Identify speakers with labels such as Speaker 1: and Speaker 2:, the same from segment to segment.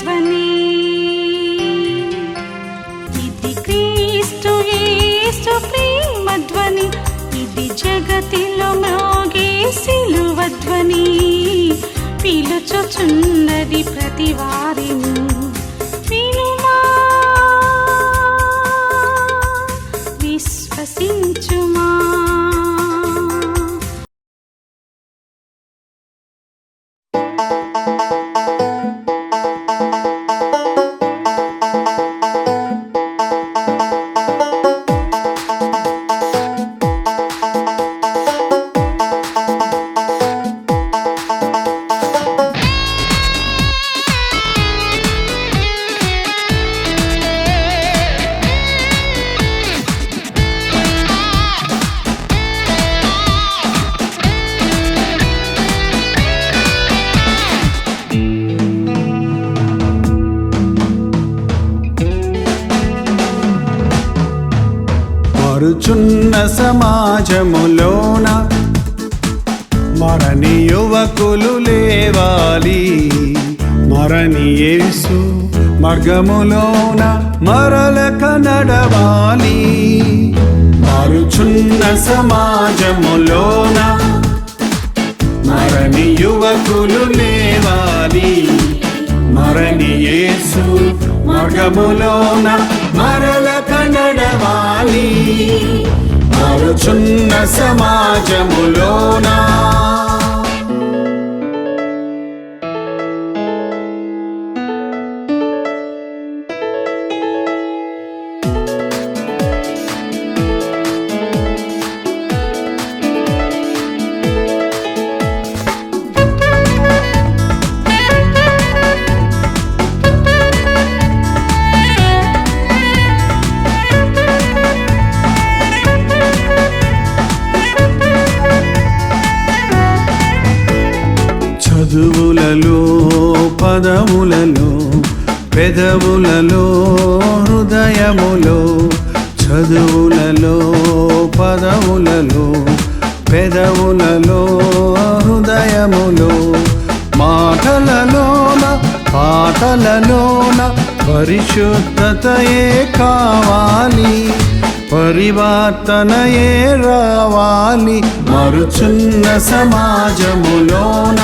Speaker 1: ధ్వని. ఇది క్రీస్తు యేసు ప్రేమ ధ్వని, ఇది జగతిలో మ్రోగే సిలువ ధ్వని. పిలుచుచున్నది ప్రతి వారిని, వినుమా విశ్వసించుమా.
Speaker 2: మారుచున్న సమాజములోన మరణి యువకులు లేవాలి. మరణి యేసు మార్గములోన మరలక నడవాలి. మారుచున్న సమాజములోన మరణి యువకులు లేవాలి. మరణి యేసు మార్గములోన మరలక నడవాలి. మారుచున్న సమాజములోన చదువులలో పదములలో పెదవులలో హృదయములో, చదువులలో పదములలో పెదవులలో హృదయములో, మాటలలోన పాటలలోన పరిశుద్ధతయే కావాలి. పరివర్తనయే రావాలి. మారుచున్న సమాజములోన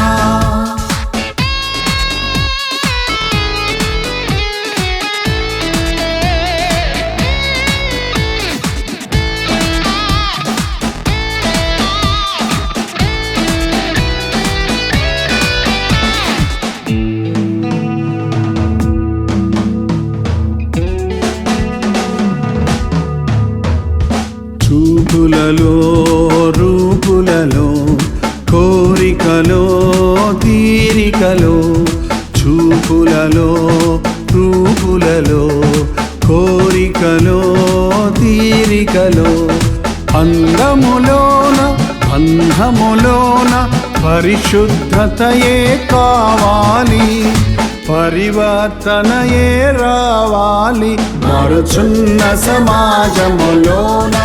Speaker 2: చూపులలో రూపులలో కోరికలో తీరికలో, చూపులలో రూపులలో కోరికలో తీరికలో, అందములోన బంధములోన పరిశుద్ధతయే కావాలి. పరివర్తనయే రావాలి. మారుచున్న సమాజములోన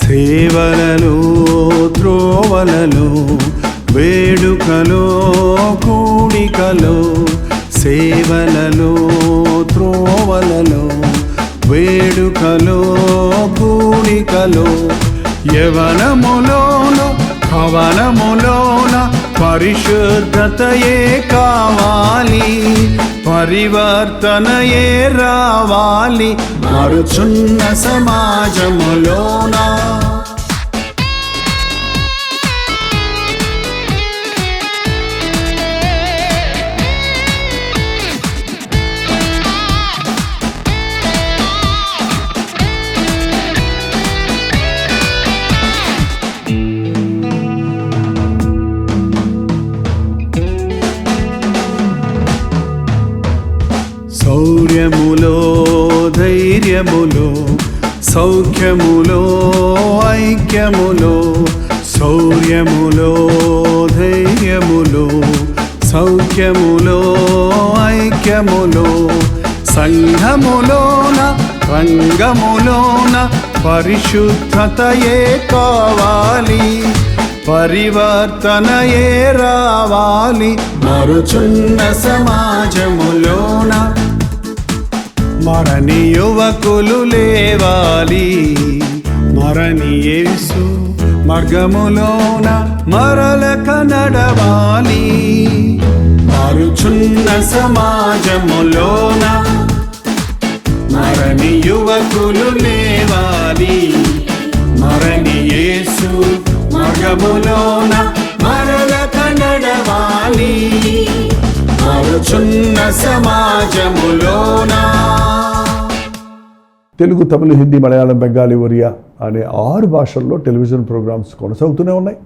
Speaker 2: సేవలలో త్రోవలలో వేడుకలో కూడికలో, సేవలలో త్రోవలలో వేడుకలో కూడికలో, యవనములోన కవనములోన పరిశుద్ధతయే కావాలి. పరివర్తనయే రావాలి. మారుచున్న సమాజములోన ధైర్యములో, సౌఖ్యములో, ఐక్యములో, శౌర్యములో, ధైర్యములో, సౌఖ్యములో, ఐక్యములో, సంఘములోన రంగములోన పరిశుద్ధతయే కావాలి, పరివర్తనయే రావాలి. మారుచున్న సమాజములోన మరణి యువకులు లేవాలి, మరణి యేసు మార్గములోన మరలక నడవాలి. మారుచున్న సమాజములోన మరణి యువకులు లేవాలి, మరణి యేసు మార్గములోన మరలక నడవాలి. మారుచున్న సమాజములోన.
Speaker 3: తెలుగు, తమిళ, హిందీ, మలయాళం, బెంగాలీ, ఒరియా అనే 6 భాషల్లో టెలివిజన్ ప్రోగ్రామ్స్ కొనసాగుతూనే ఉన్నాయి.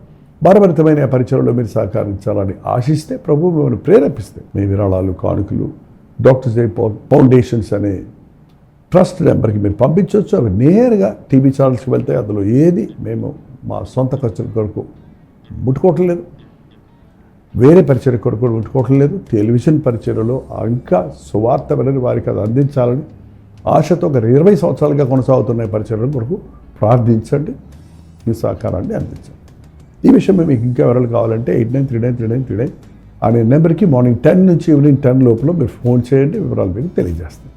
Speaker 3: భారభరితమైన పరిచయంలో మీరు సహకరించాలని ఆశిస్తే, ప్రభు మిమ్మల్ని ప్రేరేపిస్తే మీ విరాళాలు, కానుకలు డాక్టర్స్ డే ఫౌండేషన్స్ అనే ట్రస్ట్ నెంబర్కి మీరు పంపించవచ్చు. అవి నేరుగా టీవీ ఛానల్స్కి వెళ్తాయి. అందులో ఏది మేము మా సొంత ఖర్చుల కొరకు ముట్టుకోవటం లేదు, వేరే పరిచయ కొరకు ముట్టుకోవటం లేదు. టెలివిజన్ పరిచయలో ఇంకా సువార్త వినని వారికి అది అందించాలని ఆశతో ఒక 20 సంవత్సరాలుగా కొనసాగుతున్న పరిచయం కొరకు ప్రార్థించండి, మీ సహకారాన్ని అందించండి. ఈ విషయం మీకు ఇంకా వివరాలు కావాలంటే 89393939 అనే నెంబర్కి మార్నింగ్ 10 నుంచి ఈవినింగ్ 10 లోపల మీరు ఫోన్ చేయండి, వివరాలు మీకు తెలియజేస్తాం.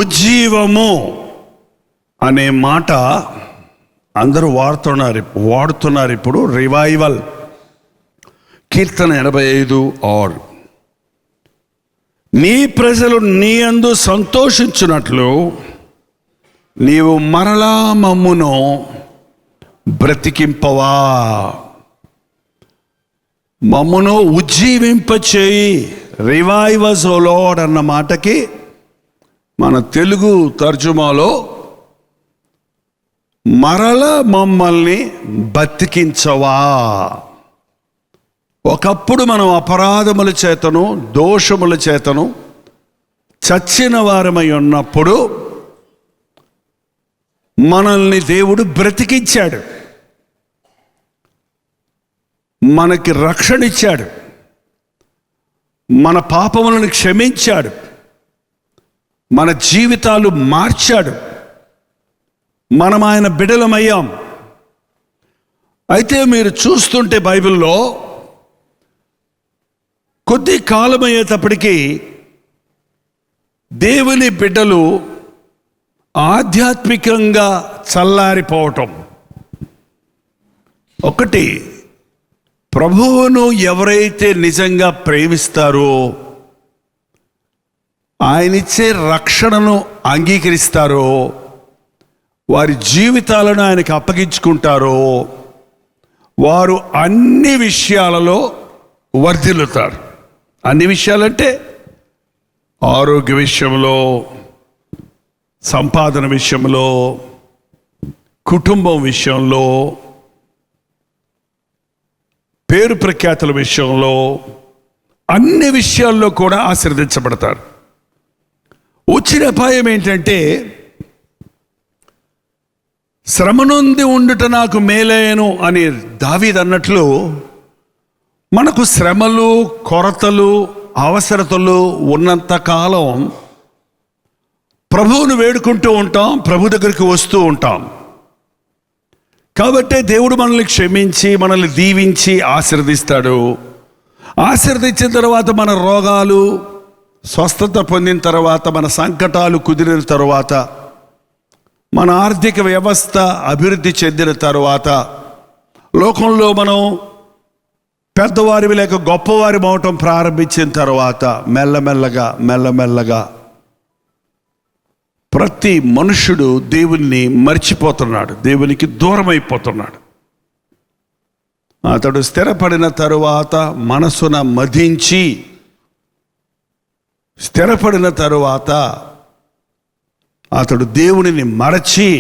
Speaker 2: ఉజ్జీవము అనే మాట అందరూ వాడుతున్నారు ఇప్పుడు. రివైవల్, కీర్తన 85:6. నీ ప్రజలు నీ యందు సంతోషించున్నట్లు నీవు మరలా మమ్మును బ్రతికింపవా. మమ్మును ఉజ్జీవింపచేయి. రివైవస్ ఓ లార్డ్ అన్న మాటకి మన తెలుగు తర్జుమాలో మరల మమ్మల్ని బతికించవా. ఒకప్పుడు మనం అపరాధముల చేతను, దోషముల చేతను చచ్చిన వారమై ఉన్నప్పుడు మనల్ని దేవుడు బ్రతికించాడు, మనకి రక్షణ ఇచ్చాడు, మన పాపములను క్షమించాడు, మన జీవితాలు మార్చాడు, మనం ఆయన బిడ్డలమయ్యాం. అయితే మీరు చూస్తుంటే బైబిల్లో కొద్ది కాలం అయ్యేటప్పటికీ దేవుని బిడ్డలు ఆధ్యాత్మికంగా చల్లారిపోవటం. ఒకటి, ప్రభువును ఎవరైతే నిజంగా ప్రేమిస్తారో, ఆయనిచ్చే రక్షణను అంగీకరిస్తారో, వారి జీవితాలను ఆయనకు అప్పగించుకుంటారో, వారు అన్ని విషయాలలో వర్ధిల్లుతారు. అన్ని విషయాలంటే ఆరోగ్య విషయంలో, సంపాదన విషయంలో, కుటుంబం విషయంలో, పేరు ప్రఖ్యాతుల విషయంలో, అన్ని విషయాల్లో కూడా ఆశీర్వదించబడతారు. వచ్చిన అపాయం ఏంటంటే, శ్రమ నొంది ఉండుట నాకు మేలయను అని దావీదు అన్నట్లు మనకు శ్రమలు, కొరతలు, అవసరతలు ఉన్నంత కాలం ప్రభువును వేడుకుంటూ ఉంటాం, ప్రభు దగ్గరికి వస్తూ ఉంటాం. కాబట్టే దేవుడు మనల్ని క్షమించి, మనల్ని దీవించి ఆశీర్వదిస్తాడు. ఆశీర్వదించిన తర్వాత మన రోగాలు స్వస్థత పొందిన తర్వాత, మన సంకటాలు కుదిరిన తర్వాత, మన ఆర్థిక వ్యవస్థ అభివృద్ధి చెందిన తర్వాత, లోకంలో మనం పెద్దవారి లేక గొప్పవారి అవటం ప్రారంభించిన తర్వాత మెల్లమెల్లగా ప్రతి మనుషుడు దేవుణ్ణి మర్చిపోతున్నాడు, దేవునికి దూరం అయిపోతున్నాడు. అతడు స్థిరపడిన తరువాత మనసున మదించి, స్థిరపడిన తరువాత అతడు దేవునిని మరచి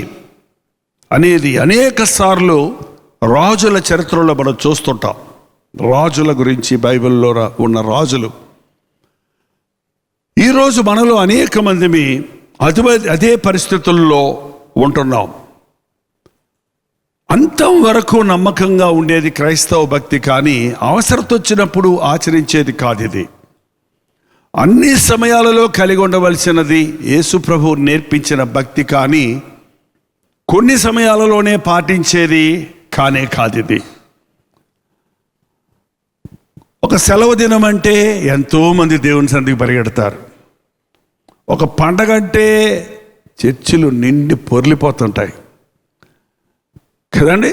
Speaker 2: అనేది అనేక సార్లు రాజుల చరిత్రలో మనం చూస్తుంటాం. రాజుల గురించి బైబిల్లో ఉన్న రాజులు. ఈరోజు మనలో అనేక మంది అదే పరిస్థితుల్లో ఉంటున్నాం. అంతం వరకు నమ్మకంగా ఉండేది క్రైస్తవ భక్తి, కానీ అవసరత వచ్చినప్పుడు ఆచరించేది కాదు. ఇది అన్ని సమయాలలో కలిగి ఉండవలసినది యేసు ప్రభువు నేర్పించిన భక్తి, కానీ కొన్ని సమయాలలోనే పాటించేది కానే కాదు. ఇది ఒక సెలవు దినం అంటే ఎంతోమంది దేవుని సన్నిధికి పరిగెడతారు. ఒక పండగ అంటే చర్చిలు నిండి పొర్లిపోతుంటాయి కదండి.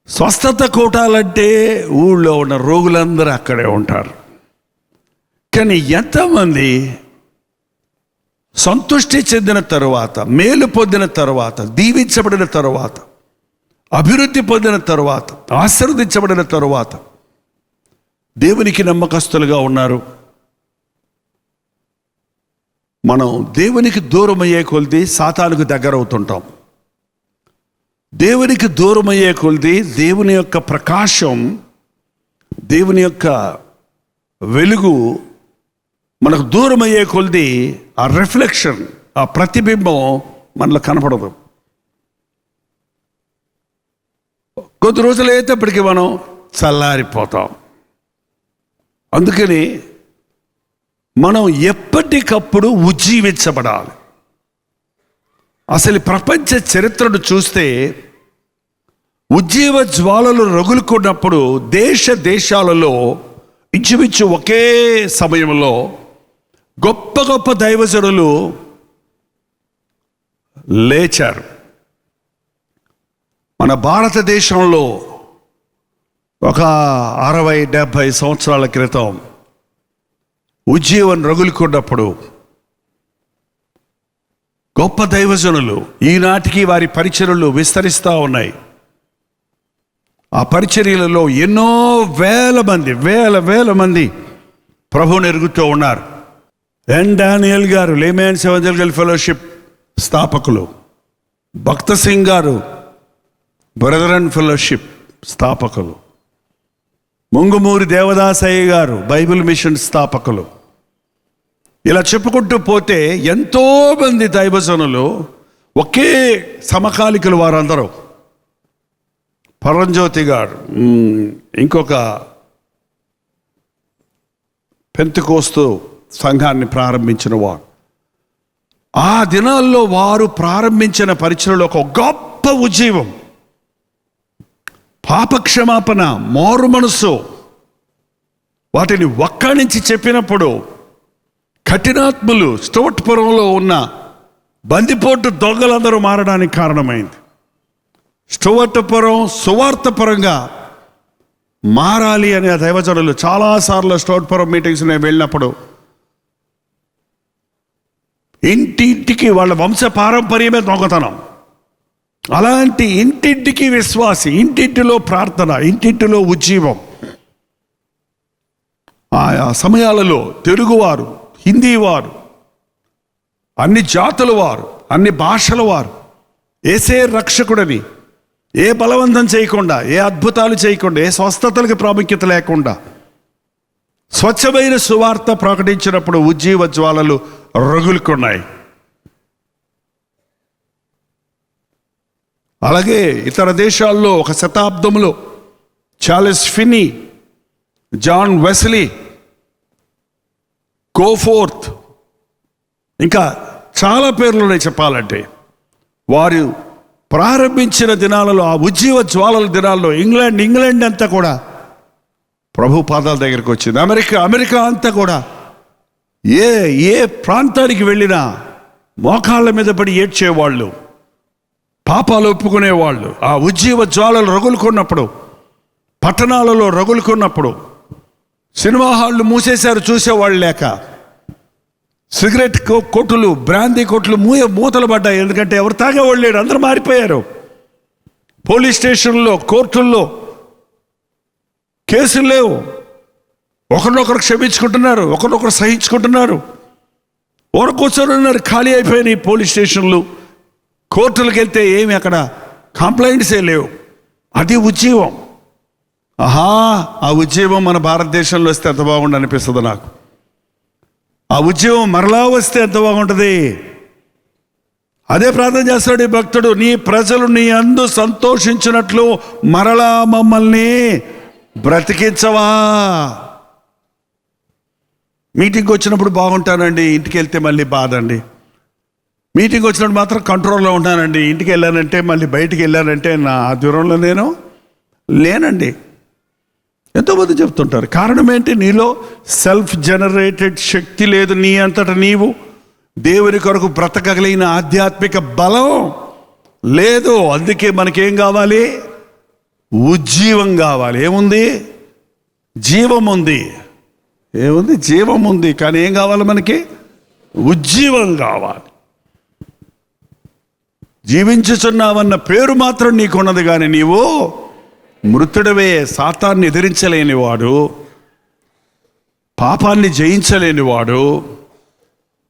Speaker 2: స్వస్థత కూటాలంటే ఊళ్ళో ఉన్న రోగులందరూ అక్కడే ఉంటారు. కానీ ఎంతమంది సంతృష్టి చెందిన తరువాత, మేలు పొందిన తరువాత, దీవించబడిన తరువాత, అభివృద్ధి పొందిన తరువాత, ఆశీర్వదించబడిన తరువాత దేవునికి నమ్మకస్తులుగా ఉన్నారు? మనం దేవునికి దూరం అయ్యే కొలిది సాతానుకు దగ్గర అవుతుంటాం. దేవునికి దూరం అయ్యే కొలిది దేవుని యొక్క ప్రకాశం, దేవుని యొక్క వెలుగు మనకు దూరం అయ్యే కొలిది ఆ రిఫ్లెక్షన్, ఆ ప్రతిబింబం మనలో కనపడదు. కొద్ది రోజులు అయ్యేటప్పటికి మనం చల్లారిపోతాం. అందుకని మనం ఎప్పటికప్పుడు ఉజ్జీవించబడాలి. అసలు ప్రపంచ చరిత్రను చూస్తే ఉజ్జీవ జ్వాలలు రగులుకున్నప్పుడు దేశాలలో ఇంచుమించు ఒకే సమయంలో గొప్ప గొప్ప దైవజనులు లేచారు. మన భారతదేశంలో ఒక 60-70 సంవత్సరాల క్రితం ఉజ్జీవం రగులుకున్నప్పుడు గొప్ప దైవజనులు, ఈనాటికి వారి పరిచర్యలు విస్తరిస్తూ ఉన్నాయి. ఆ పరిచర్యలలో ఎన్నో వేల మంది ప్రభువుని ఎరుగుతూ ఉన్నారు. ఎన్ డానియల్ గారు లేమెన్స్ ఎవెంజెలికల్ ఫెలోషిప్ స్థాపకులు, భక్త సింగ్ గారు బ్రదరన్ ఫెలోషిప్ స్థాపకులు, ముంగుమూరి దేవదాసయ్య గారు బైబిల్ మిషన్ స్థాపకులు. ఇలా చెప్పుకుంటూ పోతే ఎంతో మంది దైవజనులు ఒకే సమకాలికులు వారందరూ. పరంజ్యోతి గారు, ఇంకొక పెంతెకోస్తు సంఘాన్ని ప్రారంభించిన వారు. ఆ దినాల్లో వారు ప్రారంభించిన పరిచర్యలో ఒక గొప్ప ఉజ్జీవం, పాపక్షమాపణ, మారు మనసు, వాటిని ఒక్కడించి చెప్పినప్పుడు కఠినాత్ములు స్టోట్పురంలో ఉన్న బందిపోటు దొంగలందరూ మారడానికి కారణమైంది. స్టోట్పురం సువార్తపరంగా మారాలి అనే దైవజనులు చాలాసార్లు స్టోట్పురం మీటింగ్స్ నేను వెళ్ళినప్పుడు ఇంటింటికి వాళ్ళ వంశ పారంపర్యమే దొంగతనం. అలాంటి ఇంటింటికి విశ్వాసి, ఇంటింటిలో ప్రార్థన, ఇంటింటిలో ఉజ్జీవం. ఆ సమయాలలో తెలుగువారు, హిందీ వారు, అన్ని జాతుల వారు, అన్ని భాషల వారు ఏసే రక్షకుడని, ఏ బలవంతం చేయకుండా, ఏ అద్భుతాలు చేయకుండా, ఏ స్వస్థతలకు ప్రాముఖ్యత లేకుండా స్వచ్ఛమైన సువార్త ప్రకటించినప్పుడు ఉజ్జీవ జ్వాలలు రగులుకున్నాయి. అలాగే ఇతర దేశాల్లో ఒక శతాబ్దంలో చార్లెస్ ఫిన్నీ, జాన్ వెస్లీ, గోఫోర్త్, ఇంకా చాలా పేర్లు ఉన్నాయి చెప్పాలంటే. వారు ప్రారంభించిన దినాలలో, ఆ ఉజ్జీవ జ్వాలల దినాల్లో ఇంగ్లాండ్ అంతా కూడా ప్రభు పాదాల దగ్గరికి వచ్చింది. అమెరికా అంతా కూడా ఏ ప్రాంతానికి వెళ్ళినా మోకాళ్ళ మీద పడి ఏడ్చేవాళ్ళు, పాపాలు ఒప్పుకునేవాళ్ళు. ఆ ఉజ్జీవ జ్వాలలు రగులుకున్నప్పుడు, పట్టణాలలో రగులుకున్నప్పుడు సినిమా హాళ్ళు మూసేశారు చూసేవాళ్ళు లేక. సిగరెట్ కొట్టులు, బ్రాందీ కొట్లు మూతలు పడ్డాయి. ఎందుకంటే ఎవరు తాగేవాళ్ళు లేరు, అందరూ మారిపోయారు. పోలీస్ స్టేషన్లో, కోర్టుల్లో కేసులు లేవు, ఒకరినొకరు క్షమించుకుంటున్నారు, ఒకరినొకరు సహించుకుంటున్నారు. కూర్చొని ఉన్నారు, ఖాళీ అయిపోయినాయి పోలీస్ స్టేషన్లు. కోర్టులకు వెళ్తే ఏమి అక్కడ కంప్లైంట్సే లేవు. అది ఉజ్జీవం. ఆహా, ఆ ఉజ్జీవం మన భారతదేశంలో వస్తే ఎంత బాగుండు అనిపిస్తుంది నాకు. ఆ ఉజ్జీవం మరలా వస్తే ఎంత బాగుంటుంది. అదే ప్రార్థన చేస్తాడు ఈ భక్తుడు, నీ ప్రజలు నీ అందు సంతోషించినట్లు మరలా మమ్మల్ని బ్రతికించవా. మీటింగ్కి వచ్చినప్పుడు బాగుంటానండి, ఇంటికి వెళ్తే మళ్ళీ బాధ అండి. మీటింగ్ వచ్చినప్పుడు మాత్రం కంట్రోల్లో ఉంటానండి, ఇంటికి వెళ్ళానంటే మళ్ళీ బయటికి వెళ్ళానంటే నా దూరంలో నేను లేనండి. ఎంతోమంది చెప్తుంటారు. కారణం ఏంటి? నీలో సెల్ఫ్ జనరేటెడ్ శక్తి లేదు, నీ అంతటా నీవు దేవుని కొరకు బ్రతకగలిగిన ఆధ్యాత్మిక బలం లేదు. అందుకే మనకేం కావాలి? ఉజ్జీవం కావాలి. ఏముంది? జీవం ఉంది. ఏముంది? జీవం ఉంది. కానీ ఏం కావాలి మనకి? ఉజ్జీవం కావాలి. జీవించుచున్నావన్న పేరు మాత్రం నీకున్నది, కానీ నీవు మృతుడవే. సాతాన్ని ఎదిరించలేనివాడు, పాపాన్ని జయించలేనివాడు,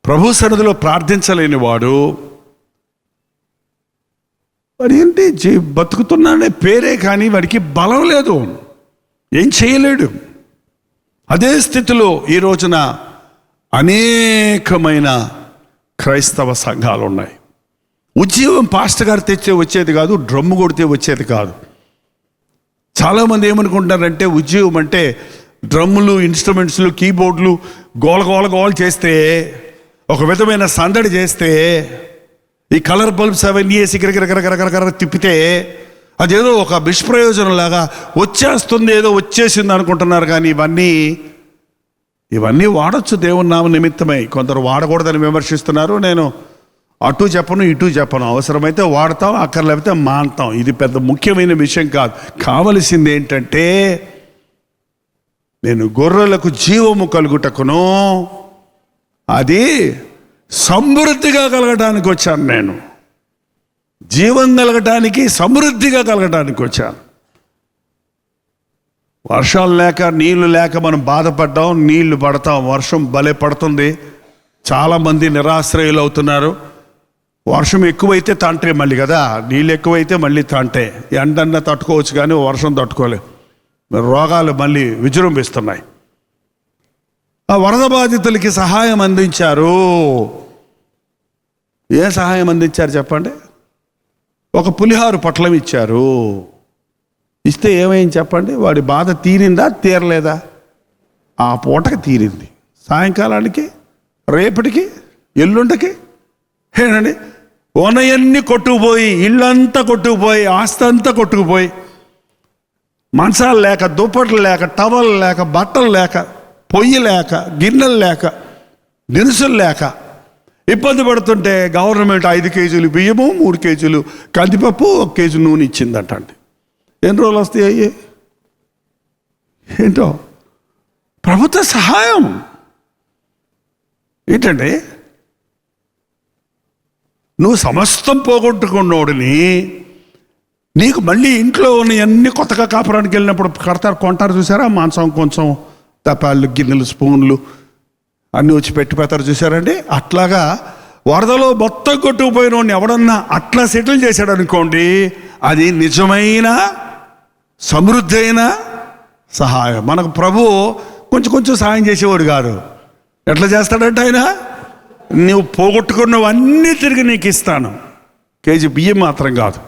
Speaker 2: ప్రభు సన్నిధిలో ప్రార్థించలేనివాడు. వాడు ఏంటి బతుకుతున్నాడే పేరే, కానీ వాడికి బలం లేదు, ఏం చేయలేడు. అదే స్థితిలో ఈ రోజున అనేకమైన క్రైస్తవ సంఘాలు ఉన్నాయి. ఉజ్జీవం పాస్టర్ గారు తెచ్చే వచ్చేది కాదు, డ్రమ్ము కొడితే వచ్చేది కాదు. చాలామంది ఏమనుకుంటారంటే ఉజ్జీవం అంటే డ్రమ్ములు, ఇన్స్ట్రుమెంట్స్లు, కీబోర్డులు గోల గోల గోల చేస్తే, ఒక విధమైన సందడి చేస్తే, ఈ కలర్ బల్బ్స్ అవన్నీ వేసి గిరగిరగరగరగర తిప్పితే అదేదో ఒక నిష్ప్రయోజనంలాగా వచ్చేస్తుంది, ఏదో వచ్చేసింది అనుకుంటున్నారు. కానీ ఇవన్నీ వాడచ్చు దేవుని నామ నిమిత్తమై. కొందరు వాడకూడదని విమర్శిస్తున్నారు. నేను అటు చెప్పను, ఇటు చెప్పను. అవసరమైతే వాడతాం, అక్కర్లేకపోతే మాన్తాం. ఇది పెద్ద ముఖ్యమైన విషయం కాదు. కావలసింది ఏంటంటే, నేను గొర్రెలకు జీవము కలుగుటకును అది సమృద్ధిగా కలగటానికి వచ్చాను. నేను జీవం కలగటానికి, సమృద్ధిగా కలగటానికి వచ్చాను. వర్షాలు లేక, నీళ్లు లేక మనం బాధపడ్డాం, నీళ్లు పడతాం. వర్షం భలే పడుతుంది, చాలామంది నిరాశ్రయులు అవుతున్నారు. వర్షం ఎక్కువైతే తాంటే మళ్ళీ కదా, నీళ్ళు ఎక్కువైతే మళ్ళీ తాంటే. ఎండన్నా తట్టుకోవచ్చు కానీ వర్షం తట్టుకోలేవు. రోగాలు మళ్ళీ విజృంభిస్తున్నాయి. ఆ వరద బాధితులకి సహాయం అందించారు. ఏ సహాయం అందించారు చెప్పండి? ఒక పులిహారు పొట్లం ఇచ్చారు. ఇస్తే ఏమైంది చెప్పండి? వాడి బాధ తీరిందా, తీరలేదా? ఆ పూటకి తీరింది. సాయంకాలానికి, రేపటికి, ఎల్లుండికి ఏనండి ఓనయన్నీ కొట్టుకుపోయి, ఇళ్ళంతా కొట్టుకుపోయి, ఆస్తి అంతా కొట్టుకుపోయి, మంచాలు లేక, దుప్పట్లు లేక, టవల్ లేక, బట్టలు లేక, పొయ్యి లేక, గిన్నెలు లేక, దినుసులు లేక ఇబ్బంది పడుతుంటే గవర్నమెంట్ 5 కేజీలు బియ్యము, 3 కేజీలు కందిపప్పు, 1 కేజీ నూనె ఇచ్చిందటండి. ఎన్ని రోజులు వస్తాయి అయ్యి? ఏంటో ప్రభుత్వ సహాయం ఏంటండి? నువ్వు సమస్తం పోగొట్టుకున్నోడిని నీకు మళ్ళీ ఇంట్లో ఉన్నవన్నీ కొత్తగా కాపురానికి వెళ్ళినప్పుడు కొంటారు చూసారా? మాంసం కొంచెం, తపాళ్ళు, గిన్నెలు, స్పూన్లు అన్నీ వచ్చి పెట్టిపోతారు చూసారండి. అట్లాగా వరదలో మొత్తం కొట్టుకుపోయిన వాడిని ఎవడన్నా అట్లా సెటిల్ చేశాడు అనుకోండి, అది నిజమైన సమృద్ధి అయిన సహాయం. మనకు ప్రభువు కొంచెం కొంచెం సహాయం చేసేవాడు కాదు. ఎట్లా చేస్తాడంటే ఆయన, నువ్వు పోగొట్టుకున్నవన్నీ తిరిగి నీకు ఇస్తాను. కేజీ బియ్యం మాత్రం కాదు,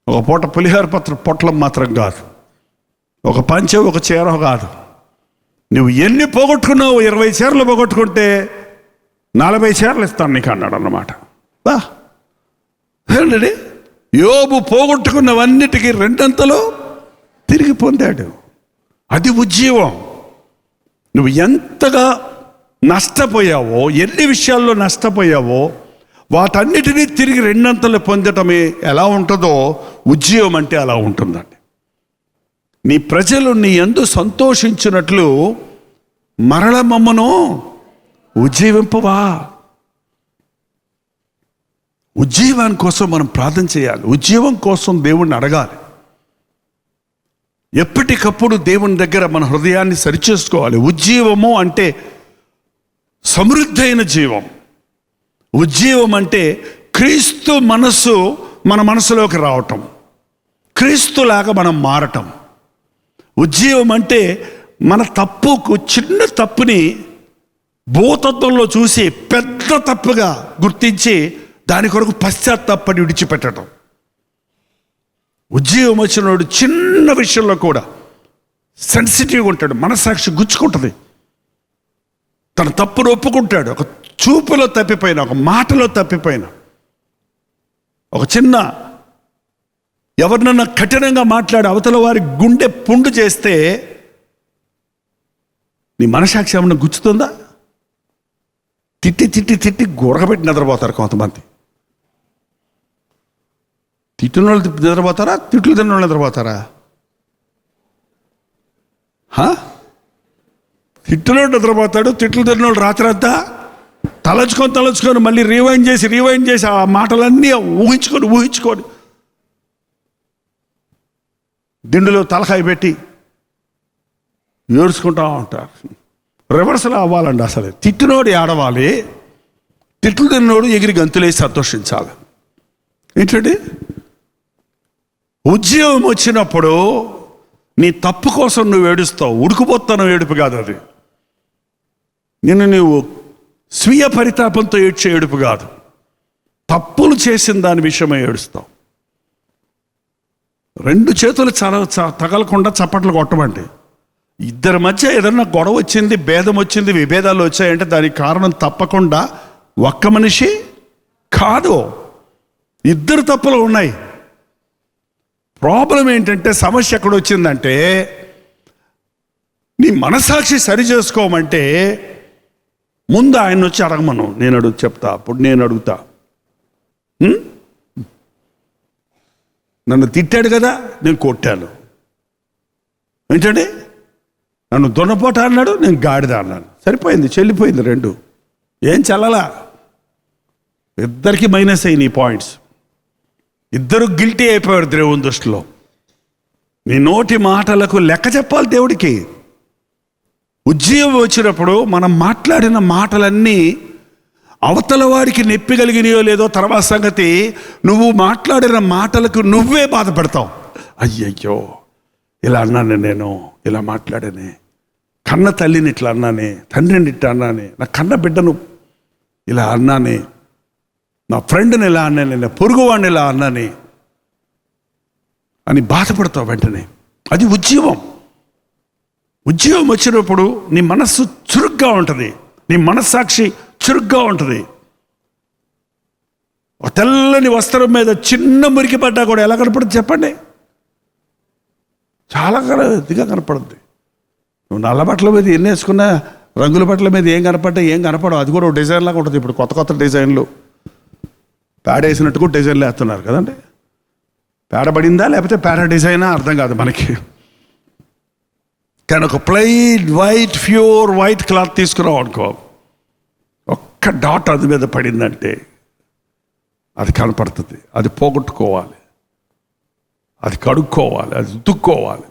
Speaker 2: ఒక పూట పులిహార పొట్లం మాత్రం కాదు, ఒక పంచె, ఒక చీర కాదు. నువ్వు ఎన్ని పోగొట్టుకున్నావు? 20 చీరలు పోగొట్టుకుంటే 40 చీరలు ఇస్తాను నీకు అన్నాడు అన్నమాట. బా ఏంటండి, యోబు పోగొట్టుకున్నవన్నిటికీ 2 తిరిగి పొందాడు. అది ఉజ్జీవం. నువ్వు ఎంతగా నష్టపోయావో, ఎన్ని విషయాల్లో నష్టపోయావో, వాటన్నిటినీ తిరిగి 2 పొందటమే ఎలా ఉంటుందో ఉజ్జీవం అంటే అలా ఉంటుందండి. నీ ప్రజలు నీ యందు సంతోషించినట్లు మరల మమ్మను ఉజ్జీవింపవా. ఉజ్జీవాని కోసం మనం ప్రార్థన చేయాలి. ఉజ్జీవం కోసం దేవుణ్ణి అడగాలి. ఎప్పటికప్పుడు దేవుని దగ్గర మన హృదయాన్ని సరిచేసుకోవాలి. ఉజ్జీవము అంటే సమృద్ధి అయిన జీవం. ఉజ్జీవం అంటే క్రీస్తు మనస్సు మన మనసులోకి రావటం, క్రీస్తులాగా మనం మారటం. ఉజ్జీవం అంటే మన చిన్న తప్పుని భూతత్వంలో చూసి పెద్ద తప్పుగా గుర్తించి దాని కొరకు పశ్చాత్తాపడి విడిచిపెట్టడం. ఉజ్జీవం వచ్చినోడు చిన్న విషయంలో కూడా సెన్సిటివ్గా ఉంటాడు, మనస్సాక్షి గుచ్చుకుంటుంది, తన తప్పును ఒప్పుకుంటాడు. ఒక చూపులో తప్పిపోయినా, ఒక మాటలో తప్పిపోయినా, ఒక చిన్న ఎవరినన్నా కఠినంగా మాట్లాడి అవతల వారి గుండె పుండు చేస్తే నీ మనసాక్షి ఏమన్నా గుచ్చుతుందా? తిట్టి తిట్టి తిట్టి గురగబెట్టి నిద్రపోతారు కొంతమంది. తిట్టిన వాళ్ళు నిద్రపోతారా, తిట్లు తిన్న వాళ్ళు నిద్రపోతారా? తిట్టినోడు నిద్రపోతాడు, తిట్లు తిన్నోడు రాత్రి అంతా తలచుకొని మళ్ళీ రివైండ్ చేసి ఆ మాటలన్నీ ఊహించుకొని దిండులో తలకాయ పెట్టి ఏడ్చుకుంటా ఉంటారు. రివర్సల్ అవ్వాలండి. అసలు తిట్టినోడు ఏడవాలి, తిట్లు తిన్నోడు ఎగిరి గంతులేసి సంతోషించాలి. ఏంటండి? ఉద్యోగం వచ్చినప్పుడు నీ తప్పు కోసం నువ్వు ఏడుస్తావు, ఉడుకుపోతాను ఏడుపు కాదు అది. నువ్వు స్వీయ పరితాపంతో ఏడ్చే ఏడుపు కాదు, తప్పులు చేసిన దాని విషయమై ఏడుస్తావు. రెండు చేతులు తగలకుండా చప్పట్లు కొట్టమండి. ఇద్దరి మధ్య ఏదన్నా గొడవ వచ్చింది, భేదం వచ్చింది, విభేదాలు వచ్చాయంటే దానికి కారణం తప్పకుండా ఒక్క మనిషి కాదు, ఇద్దరు తప్పులు ఉన్నాయి. ప్రాబ్లం ఏంటంటే, సమస్య ఎక్కడ వచ్చిందంటే, నీ మనసాక్షి సరి చేసుకోమంటే ముందు ఆయన వచ్చి అడగమను. నేను చెప్తా, అప్పుడు నేను అడుగుతా. నన్ను తిట్టాడు కదా, నేను కొట్టాను. ఏంటండి? నన్ను దున్నపోట అన్నాడు, నేను గాడిద అన్నాను. సరిపోయింది, చెల్లిపోయింది. రెండు ఏం చల్లలా, ఇద్దరికి మైనస్ అయిన ఈ పాయింట్స్. ఇద్దరు గిల్టీ అయిపోయారు దేవుని దృష్టిలో. నీ నోటి మాటలకు లెక్క చెప్పాలి దేవుడికి. ఉజ్జీవం వచ్చినప్పుడు మనం మాట్లాడిన మాటలన్నీ అవతల వాడికి నొప్పి కలిగినాయో లేదో తర్వాత సంగతి. నువ్వు మాట్లాడిన మాటలకు నువ్వే బాధపడతావు. అయ్యయ్యో, ఇలా అన్నానే, నేను ఇలా మాట్లాడానే, కన్న తల్లిని ఇట్లా అన్నానే, తండ్రిని ఇట్లా అన్నానే, నా కన్న బిడ్డను ఇలా అన్నానే, నా ఫ్రెండ్ని ఇలా అన్నానే, నా పొరుగువాడిని ఇలా అన్నానే అని బాధపడతావు వెంటనే. అది ఉజ్జీవం. ఉజ్జీవం వచ్చినప్పుడు నీ మనస్సు చురుగ్గా ఉంటుంది, నీ మనస్సాక్షి చురుగ్గా ఉంటుంది. ఒక తెల్లని వస్త్రం మీద చిన్న మురికి పడ్డా కూడా ఎలా కనపడుతుంది చెప్పండి? చాలా ఇదిగా కనపడుద్ది. నువ్వు నల్ల బట్టల మీద ఎన్ని వేసుకున్నా, రంగుల బట్టల మీద ఏం కనపడవు. అది కూడా ఒక డిజైన్ లాగా ఉంటుంది. ఇప్పుడు కొత్త డిజైన్లు పేడేసినట్టు కూడా డిజైన్లు వేస్తున్నారు కదండి. పేడ పడిందా లేకపోతే పేడ డిజైనా అర్థం కాదు మనకి. కానీ ఒక plain white, pure white cloth తీసుకున్నావు అనుకో, ఒక్క డాట్ అది మీద పడిందంటే అది కనపడుతుంది. అది పోగొట్టుకోవాలి, అది కడుక్కోవాలి, అది ఉతుక్కోవాలి.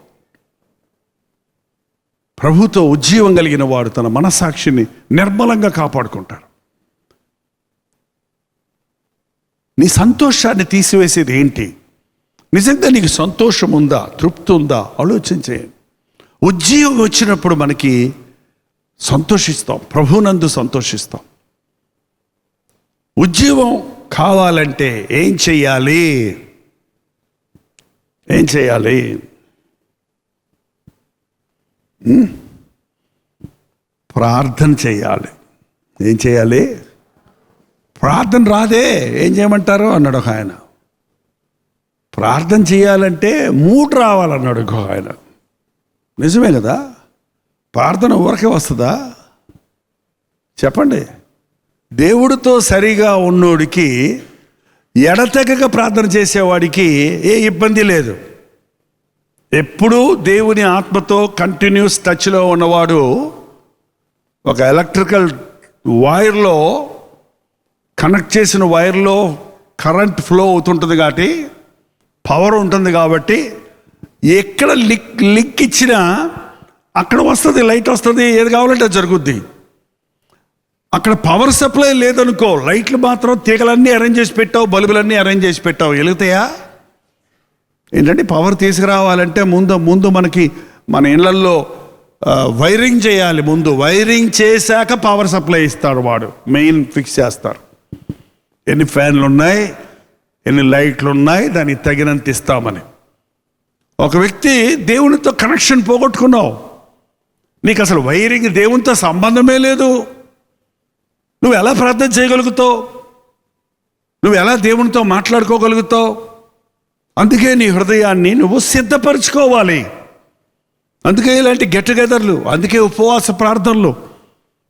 Speaker 2: ప్రభుతో ఉజ్జీవం కలిగిన వాడు తన మనస్సాక్షిని నిర్మలంగా కాపాడుకుంటాడు. నీ సంతోషాన్ని తీసివేసేది ఏంటి? నిజంగా నీకు సంతోషం ఉందా, తృప్తి ఉందా ఆలోచించేయండి. ఉజ్జీవం వచ్చినప్పుడు మనకి సంతోషిస్తాం, ప్రభునందు సంతోషిస్తాం. ఉజ్జీవం కావాలంటే ఏం చెయ్యాలి? ప్రార్థన చేయాలి. ఏం చేయాలి? ప్రార్థన రాదే ఏం చేయమంటారు అన్నాడు ఒక ఆయన. ప్రార్థన చేయాలంటే మూడ్ రావాలన్నాడు ఇంకో ఆయన. నిజమే కదా? ప్రార్థన ఊరకే వస్తుందా చెప్పండి? దేవుడితో సరిగా ఉన్నోడికి, ఎడతెగక ప్రార్థన చేసేవాడికి ఏ ఇబ్బంది లేదు. ఎప్పుడూ దేవుని ఆత్మతో కంటిన్యూస్ టచ్లో ఉన్నవాడు ఒక ఎలక్ట్రికల్ వైర్లో, కనెక్ట్ చేసిన వైర్లో కరెంట్ ఫ్లో అవుతుంటుంది కాబట్టి, పవర్ ఉంటుంది కాబట్టి ఎక్కడ లింక్ ఇచ్చినా అక్కడ వస్తుంది, లైట్ వస్తుంది, ఏది కావాలంటే అది జరుగుద్ది. అక్కడ పవర్ సప్లై లేదనుకో, లైట్లు మాత్రం తీగలన్నీ అరేంజ్ చేసి పెట్టావు, బల్బులన్నీ అరేంజ్ చేసి పెట్టావు, వెలుగుతాయా? ఏంటంటే పవర్ తీసుకురావాలంటే ముందు మనకి మన ఇళ్లల్లో వైరింగ్ చేయాలి. ముందు వైరింగ్ చేశాక పవర్ సప్లై ఇస్తాడు వాడు, మెయిన్ ఫిక్స్ చేస్తారు. ఎన్ని ఫ్యాన్లు ఉన్నాయి, ఎన్ని లైట్లు ఉన్నాయి, దానికి తగినంత ఇస్తామని. ఒక వ్యక్తి దేవునితో కనెక్షన్ పోగొట్టుకున్నావు, నీకు అసలు వైరింగ్ దేవునితో సంబంధమే లేదు. నువ్వు ఎలా ప్రార్థన చేయగలుగుతావు? నువ్వు ఎలా దేవునితో మాట్లాడుకోగలుగుతావు? అందుకే నీ హృదయాన్ని నువ్వు సిద్ధపరచుకోవాలి. అందుకే ఇలాంటి గెట్ టుగెదర్లు, అందుకే ఉపవాస ప్రార్థనలు,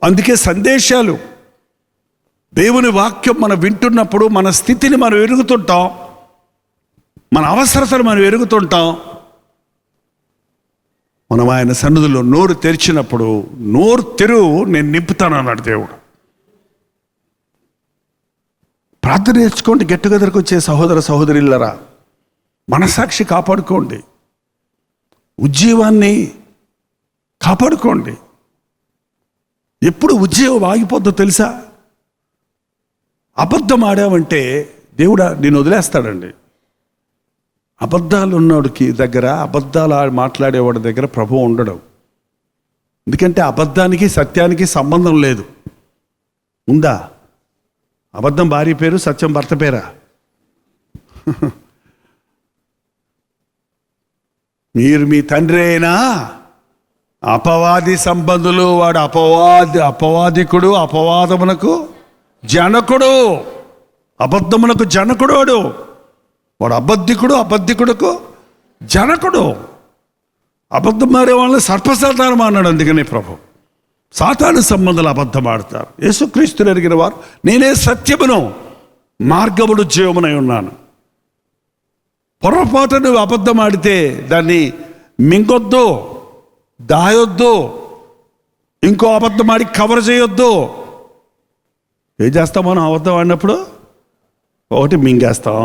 Speaker 2: అందుకే సందేశాలు. దేవుని వాక్యం మనం వింటున్నప్పుడు మన స్థితిని మనం ఎరుగుతుంటాం, మన అవసరతను మనం ఎరుగుతుంటాం. మనం ఆయన సన్నిధిలో నోరు తెరిచినప్పుడు, నోరు తెరువు, నేను నింపుతాను అన్నాడు దేవుడు. ప్రార్థన నేర్చుకోండి. గెట్ టుగెదర్కి వచ్చే సహోదర సహోదరులరా, మనసాక్షి కాపాడుకోండి, ఉజ్జీవాన్ని కాపాడుకోండి. ఎప్పుడు ఉజ్జీవం ఆగిపోద్దో తెలుసా? అబద్ధం ఆడావంటే దేవుడు నేను వదిలేస్తాడండి. అబద్ధాలు ఉన్నవాడికి దగ్గర, అబద్ధాలు మాట్లాడేవాడి దగ్గర ప్రభువు ఉండడు. ఎందుకంటే అబద్ధానికి సత్యానికి సంబంధం లేదు. ఉందా? అబద్ధం భార్య పేరు, సత్యం భర్త పేరా? మీరు మీ తండ్రి అయినా అపవాది సంబంధులు. వాడు అపవాదికుడు, అపవాదమునకు జనకుడు, అబద్ధమునకు జనకుడు. వాడు అబద్ధికుడుకు జనకుడు. అబద్ధం మారే వాళ్ళని సర్పసాధారణం అన్నాడు. అందుకనే ప్రభు సాతాను సంబంధాలు అబద్ధం ఆడతారు. యేసుక్రీస్తుని ఎరిగిన వారు నేనే సత్యమును మార్గమును జీవమునై ఉన్నాను. పొరపాటు నువ్వు అబద్ధం ఆడితే దాన్ని మింగొద్దు, దాయొద్దు, ఇంకో అబద్ధం ఆడి కవర్ చేయొద్దు. ఏం చేస్తాం మనం అబద్ధం ఆడినప్పుడు? ఒకటి మింగేస్తాం,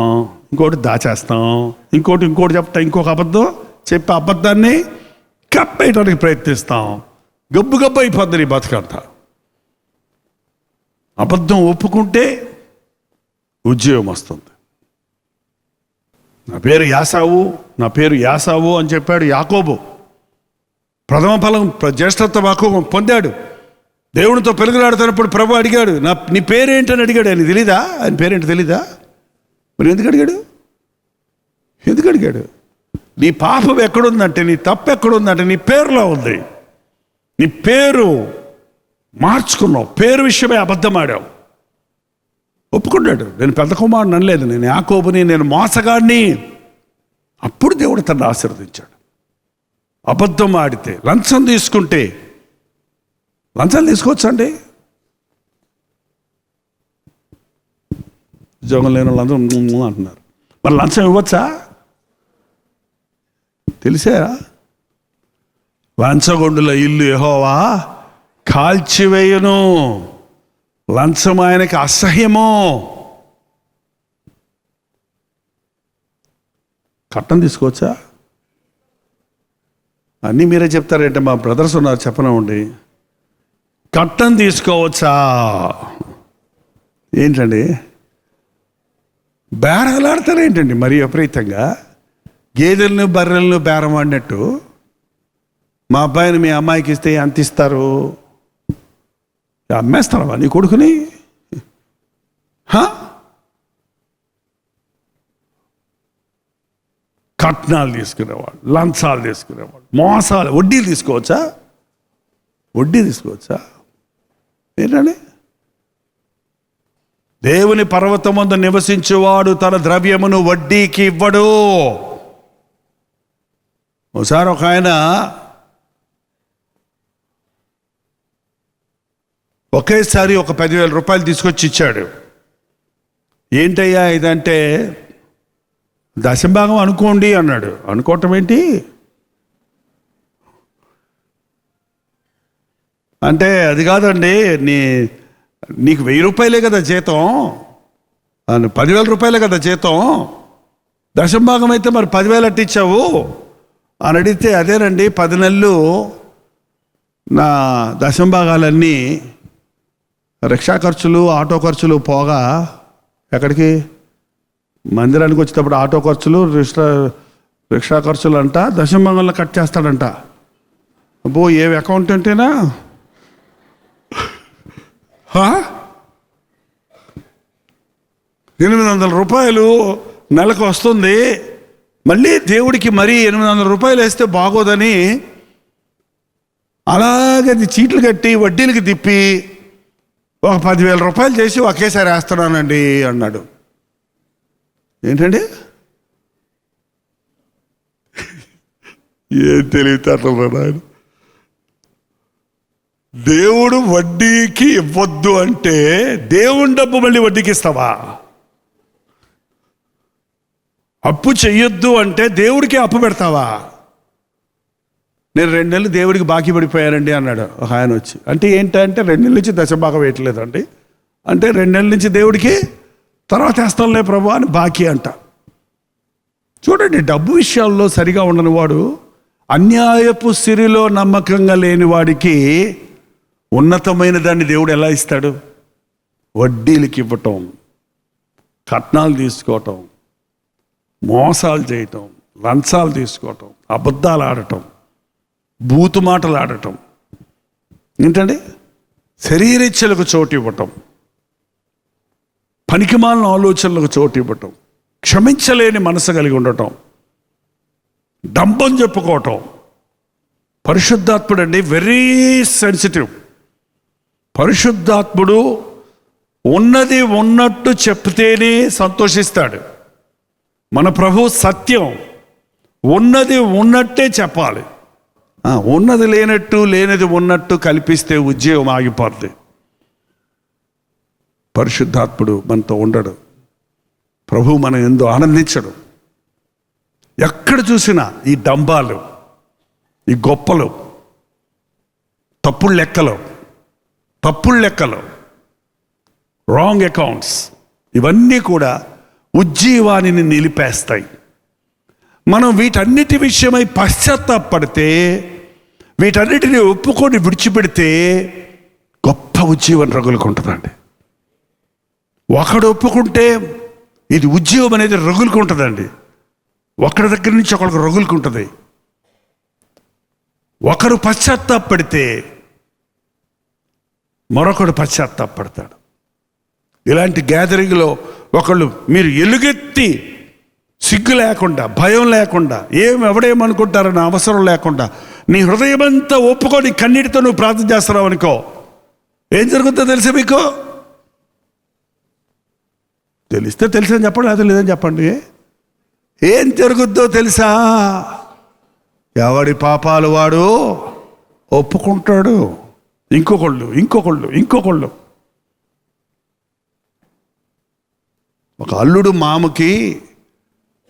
Speaker 2: ఇంకోటి దాచేస్తాం, ఇంకోటి చెప్తా, ఇంకొక అబద్ధం చెప్పి అబద్ధాన్ని కప్పేయడానికి ప్రయత్నిస్తాం. గబ్బు అయిపోద్ది నీ బతుకంతా. అబద్ధం ఒప్పుకుంటే ఉద్యోగం వస్తుంది. నా పేరు యాసావు అని చెప్పాడు యాకోబు. ప్రథమ ఫలం జ్యేష్ఠత్వ హక్కు పొందాడు. దేవునితో పెరుగులాడుతున్నప్పుడు ప్రభు అడిగాడు, నీ పేరేంటని అడిగాడు. ఆయన తెలీదా? ఆయన పేరేంటి తెలీదా? మరి ఎందుకు అడిగాడు? నీ పాపం ఎక్కడుందంటే, నీ తప్పు ఎక్కడుందంటే నీ పేరులో ఉంది. నీ పేరు మార్చుకున్నావు, పేరు విషయమే అబద్ధం ఆడావు. ఒప్పుకున్నాడు, నేను పెద్ద కుమారుని అనలేదు, నేను యాకోబుని, నేను మోసగాడిని. అప్పుడు దేవుడు తనను ఆశీర్వదించాడు. అబద్ధం ఆడితే, లంచం తీసుకుంటే, లంచాలు తీసుకోవచ్చండి. ఉద్యోగం లేని వాళ్ళందరూ అంటున్నారు. మరి లంచం ఇవ్వచ్చా? తెలిసా? లంచగొండుల ఇల్లు యెహోవా కాల్చివేయును, లంచం ఆయనకి అసహ్యము. కట్నం తీసుకోవచ్చా? అన్నీ మీరే చెప్తారంటే, మా బ్రదర్స్ ఉన్నారు చెప్పనివ్వండి. కట్నం తీసుకోవచ్చా? ఏంటండి బేరాలాడతారేంటండి మరి విపరీతంగా? గేదెలను బర్రెలను బేరం ఆడినట్టు మా అబ్బాయిని మీ అమ్మాయికి ఇస్తే ఎంత ఇస్తారు? అమ్మేస్తావా నీ కొడుకుని? కట్నాలు తీసుకునేవాడు, లంచాలు తీసుకునేవాడు, మోసాలు, వడ్డీలు తీసుకోవచ్చా? ఏంటండి? దేవుని పర్వతమందు నివసించేవాడు తన ద్రవ్యమును వడ్డీకి ఇవ్వడు. ఒకసారి ఒక ఆయన ఒకేసారి ఒక 10,000 రూపాయలు తీసుకొచ్చి ఇచ్చాడు. ఏంటయ్యా ఇదంటే, దశంభాగం అనుకోండి అన్నాడు. అనుకోవటం ఏంటి అంటే, అది కాదండి, నీకు 1,000 రూపాయలే కదా జీతం, 10,000 రూపాయలే కదా జీతం, దశంభాగం అయితే మరి 10,000 అట్టిచ్చావు, అని అడిగితే అదేనండి 10 నెలలు నా దశంభాగాలన్నీ రిక్షా ఖర్చులు ఆటో ఖర్చులు పోగా ఎక్కడికి మందిరానికి వచ్చేటప్పుడు ఆటో ఖర్చులు రిక్షా ఖర్చులు అంట దశంభాగంలో కట్ చేస్తాడంట. అబ్బో ఏ అకౌంటెంటేనా 800 రూపాయలు నెలకు వస్తుంది, మళ్ళీ దేవుడికి మరీ 800 రూపాయలు వేస్తే బాగోదని అలాగే చీట్లు కట్టి వడ్డీలకి తిప్పి ఒక 10,000 రూపాయలు చేసి ఒకేసారి వేస్తున్నానండి అన్నాడు. ఏంటండి ఏం తెలివితేటలు ఆయన. దేవుడు వడ్డీకి ఇవ్వద్దు అంటే దేవుని డబ్బు మళ్ళీ వడ్డీకి ఇస్తావా? అప్పు చెయ్యొద్దు అంటే దేవుడికి అప్పు పెడతావా? నేను 2 నెలలు దేవుడికి బాకీ పడిపోయానండి అన్నాడు ఒక ఆయన వచ్చి. అంటే ఏంటంటే 2 నెలల నుంచి దశభాగం వేయట్లేదండి, అంటే 2 నెలల నుంచి దేవుడికి తర్వాత వేస్తాంలే ప్రభు అని బాకీ అంట. చూడండి, డబ్బు విషయాల్లో సరిగా ఉండని వాడు, అన్యాయపు సిరిలో నమ్మకంగా లేని వాడికి ఉన్నతమైన దాన్ని దేవుడు ఎలా ఇస్తాడు? వడ్డీలకి ఇవ్వటం, కట్నాలు తీసుకోవటం, మోసాలు చేయటం, లంచాలు తీసుకోవటం, అబద్ధాలు ఆడటం, బూతు మాటలు ఆడటం, ఏంటండి శరీరేచ్ఛలకు చోటు ఇవ్వటం, పనికిమాలిన ఆలోచనలకు చోటు ఇవ్వటం, క్షమించలేని మనసు కలిగి ఉండటం, డంబం చెప్పుకోవటం. పరిశుద్ధాత్ముడు అండి వెరీ సెన్సిటివ్. పరిశుద్ధాత్ముడు ఉన్నది ఉన్నట్టు చెప్తేనే సంతోషిస్తాడు. మన ప్రభు సత్యం, ఉన్నది ఉన్నట్టే చెప్పాలి. ఉన్నది లేనట్టు లేనిది ఉన్నట్టు కల్పిస్తే ఉద్యోగం ఆగిపోద్ది. పరిశుద్ధాత్ముడు మనతో ఉండడు, ప్రభు మనం ఎంతో ఆనందించడు. ఎక్కడ చూసినా ఈ డంబాలు, ఈ గొప్పలు, తప్పుడు లెక్కలు, రాంగ్ అకౌంట్స్, ఇవన్నీ కూడా ఉజ్జీవానిని నిలిపేస్తాయి. మనం వీటన్నిటి విషయమై పశ్చాత్తాపడితే, వీటన్నిటిని ఒప్పుకొని విడిచిపెడితే గొప్ప ఉజ్జీవం రగులుకుంటుందండి. ఒకడు ఒప్పుకుంటే ఇది ఉజ్జీవం అనేది రగులుకుంటుందండి. ఒకరి దగ్గర నుంచి ఒకరికి రగులుకుంటుంది. ఒకరు పశ్చాత్తాపడితే మరొకడు పశ్చాత్తాపడతాడు. ఇలాంటి గ్యాదరింగ్లో ఒకళ్ళు మీరు ఎలుగెత్తి సిగ్గు లేకుండా, భయం లేకుండా, ఎవడేమనుకుంటారన్న అవసరం లేకుండా నీ హృదయమంతా ఒప్పుకొని కన్నీటితో నువ్వు ప్రార్థన చేస్తున్నావు అనుకో, ఏం జరుగుతుందో తెలుసా మీకు? తెలిస్తే తెలుసని చెప్పండి, అది లేదని చెప్పండి. ఏం జరుగుద్దో తెలుసా? ఎవడి పాపాలు వాడు ఒప్పుకుంటాడు. ఇంకొకళ్ళు ఒక అల్లుడు మామకి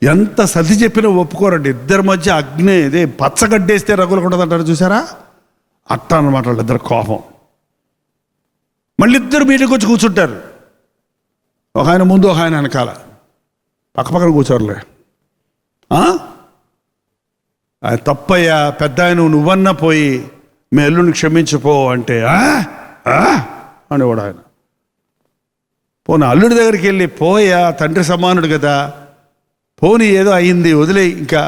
Speaker 2: ఎంత సతి చెప్పినా ఒప్పుకోరండి. ఇద్దరి మధ్య అగ్ని, ఇదే పచ్చగడ్డేస్తే రగులుకుంటుందంటారు చూసారా, అట్టా అన్నమాట వాళ్ళిద్దరు కోపం. మళ్ళీ ఇద్దరు మీటింగ్ వచ్చి కూర్చుంటారు. ఒక ఆయన ముందు, ఒక ఆయన వెనకాల, పక్కపక్కన కూర్చోరులే. ఆయన తప్పయ్యా, పెద్ద ఆయన నువ్వన్నా పోయి మీ అల్లుడిని క్షమించిపో అంటే అనేవాడు ఆయన. పోనీ అల్లుడి దగ్గరికి వెళ్ళి, పోయా తండ్రి సమానుడు కదా, పోనీ ఏదో అయింది వదిలే, ఇంకా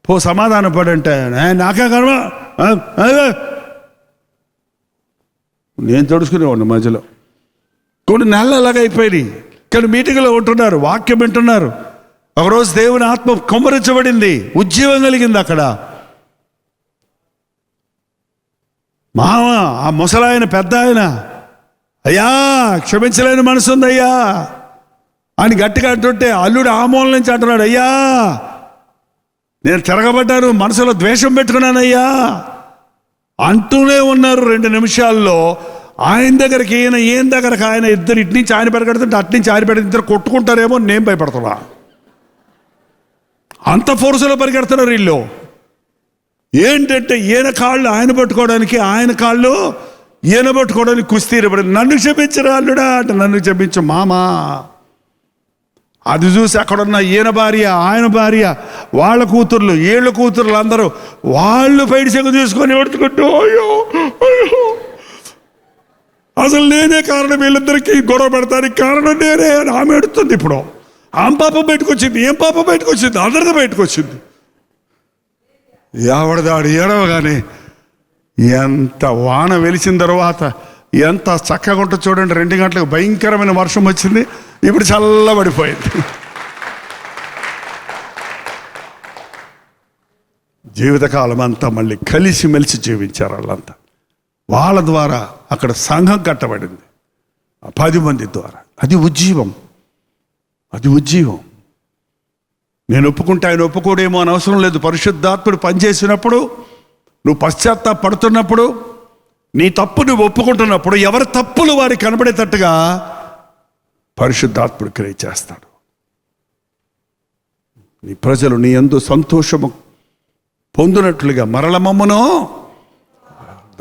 Speaker 2: పో సమాధాన పడంటే నాకే కర్మ, నేను తడుచుకునేవాడిని మధ్యలో. కొన్ని నెలలు అలాగైపోయినాయి. కానీ మీటింగ్లో ఉంటున్నారు, వాక్యం వింటున్నారు. ఒకరోజు దేవుని ఆత్మ కుమ్మరించబడింది, ఉజ్జీవం కలిగింది అక్కడ. మామ, ఆ ముసలాయన పెద్ద ఆయన, అయ్యా క్షమించలేని మనసు ఉందయ్యా అని గట్టిగా అంటుంటే, అల్లుడు ఆ మూల నుంచి అంటున్నాడు, అయ్యా నేను తిరగబడ్డాను, మనసులో ద్వేషం పెట్టుకున్నానయ్యా అంటూనే ఉన్నారు. 2 నిమిషాల్లో ఆయన దగ్గరికి ఈయన దగ్గరకు ఆయన, ఇద్దరు ఇటు నుంచి ఆయన పెరగడుతుంటే అటు నుంచి ఆయన పెడితే ఇద్దరు కొట్టుకుంటారేమో నేను భయపడుతున్నా. అంత ఫోర్సులో పరిగెడుతున్నారు వీళ్ళు. ఏంటంటే ఈయన కాళ్ళు ఆయన పట్టుకోవడానికి, ఆయన కాళ్ళు ఈయన పట్టుకోవడానికి కుస్తీ. నన్ను క్షమించరా అల్లుడా అంటే, నన్ను క్షమించు మామా, అది చూసి అక్కడున్న ఈయన భార్య, ఆయన భార్య, వాళ్ళ కూతుర్లు, వీళ్ళ కూతుర్లు అందరూ వాళ్ళు బయట చెంగు తీసుకొని ఎడుచుకుంటూ అయ్యో అయ్యో, అసలు నేనే కారణం, వీళ్ళిద్దరికీ గొడవ పెడతానికి కారణం నేనే అని ఆమె ఎడుతుంది. ఇప్పుడు ఆమె పాపం బయటకు వచ్చింది, ఏం పాపం బయటకు వచ్చింది, అందరిది బయటకు వచ్చింది. ఎవడదాడు ఏడవగానే ఎంత వాన వెలిసిన తర్వాత ఎంత చక్కగా ఉంటుంది చూడండి. 2 గంటలకు భయంకరమైన వర్షం వచ్చింది, ఇప్పుడు చల్లబడిపోయింది. జీవితకాలం అంతా మళ్ళీ కలిసిమెలిసి జీవించారు వాళ్ళంతా. వాళ్ళ ద్వారా అక్కడ సంఘం కట్టబడింది, 10 మంది ద్వారా. అది ఉజ్జీవం, అది ఉజ్జీవం. నేను ఒప్పుకుంటే ఆయన ఒప్పుకోడేమో అని అవసరం లేదు. పరిశుద్ధాత్ముడు పనిచేసినప్పుడు, నువ్వు పశ్చాత్తాపడుతున్నప్పుడు, నీ తప్పు నువ్వు ఒప్పుకుంటున్నప్పుడు, ఎవరి తప్పులు వారికి కనబడేటట్టుగా పరిశుద్ధాత్ముడు క్రియ చేస్తాడు. నీ ప్రజలు నీ యందు సంతోషము పొందినట్లుగా మరల మమ్మను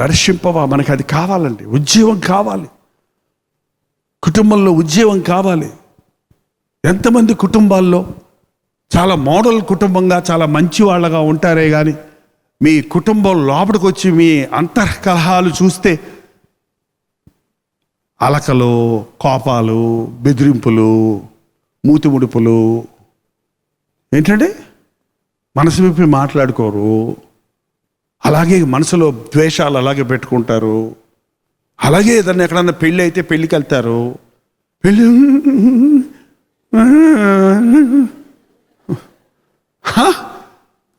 Speaker 2: దర్శింపవా. మనకి అది కావాలండి, ఉజ్జీవం కావాలి, కుటుంబంలో ఉజ్జీవం కావాలి. ఎంతమంది కుటుంబాల్లో చాలా మోడల్ కుటుంబంగా, చాలా మంచి వాళ్ళగా ఉంటారే కానీ మీ కుటుంబం లోపలికి వచ్చి మీ అంతర్కలహాలు చూస్తే అలకలు, కోపాలు, బెదిరింపులు, మూతిముడుపులు, ఏంటంటే మనసు విప్పి మాట్లాడుకోరు, అలాగే మనసులో ద్వేషాలు అలాగే పెట్టుకుంటారు. అలాగే ఏదన్నా ఎక్కడన్నా పెళ్ళి అయితే పెళ్ళికి వెళ్తారు, పెళ్ళి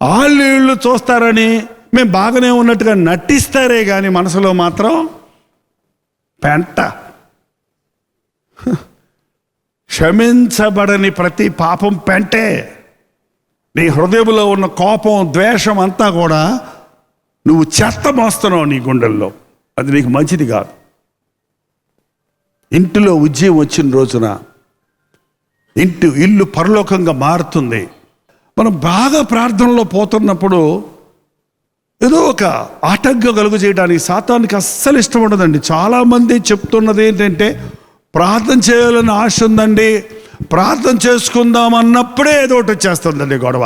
Speaker 2: వాళ్ళు చూస్తారని మేము బాగానే ఉన్నట్టుగా నటిస్తారే కానీ మనసులో మాత్రం పెంట. క్షమించబడని ప్రతి పాపం పెంటే. నీ హృదయంలో ఉన్న కోపం, ద్వేషం అంతా కూడా నువ్వు చెత్త మోస్తున్నావు నీ గుండెల్లో. అది నీకు మంచిది కాదు. ఇంటిలో ఉజ్జీవం వచ్చిన రోజున ఇల్లు పరలోకంగా మారుతుంది. మనం బాగా ప్రార్థనలో పోతున్నప్పుడు ఏదో ఒక ఆటంకం కలుగు చేయడానికి సాతానికి అస్సలు ఇష్టం ఉండదండి. చాలామంది చెప్తున్నది ఏంటంటే, ప్రార్థన చేయాలని ఆశ ఉందండి, ప్రార్థన చేసుకుందాం అన్నప్పుడే ఏదో ఒకటి వచ్చేస్తుందండి గొడవ.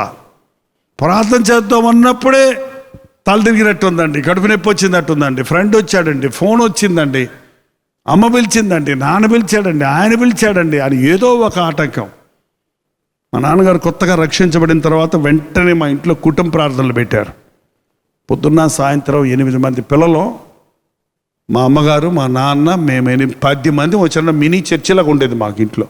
Speaker 2: ప్రార్థన చేద్దాం అన్నప్పుడే తల తిరిగినట్టుందండి, కడుపు నొప్పి వచ్చిందట్టుందండి, ఫ్రెండ్ వచ్చాడండి, ఫోన్ వచ్చిందండి, అమ్మ పిలిచిందండి, నాన్న పిలిచాడండి, ఆయన పిలిచాడండి అని ఏదో ఒక ఆటంకం. మా నాన్నగారు కొత్తగా రక్షించబడిన తర్వాత వెంటనే మా ఇంట్లో కుటుంబ ప్రార్థనలు పెట్టారు. పొద్దున్న సాయంత్రం 8 మంది పిల్లలు, మా అమ్మగారు, మా నాన్న, మేము 10 మంది వచ్చిన మినీ చర్చిలాగా ఉండేది మాకు ఇంట్లో.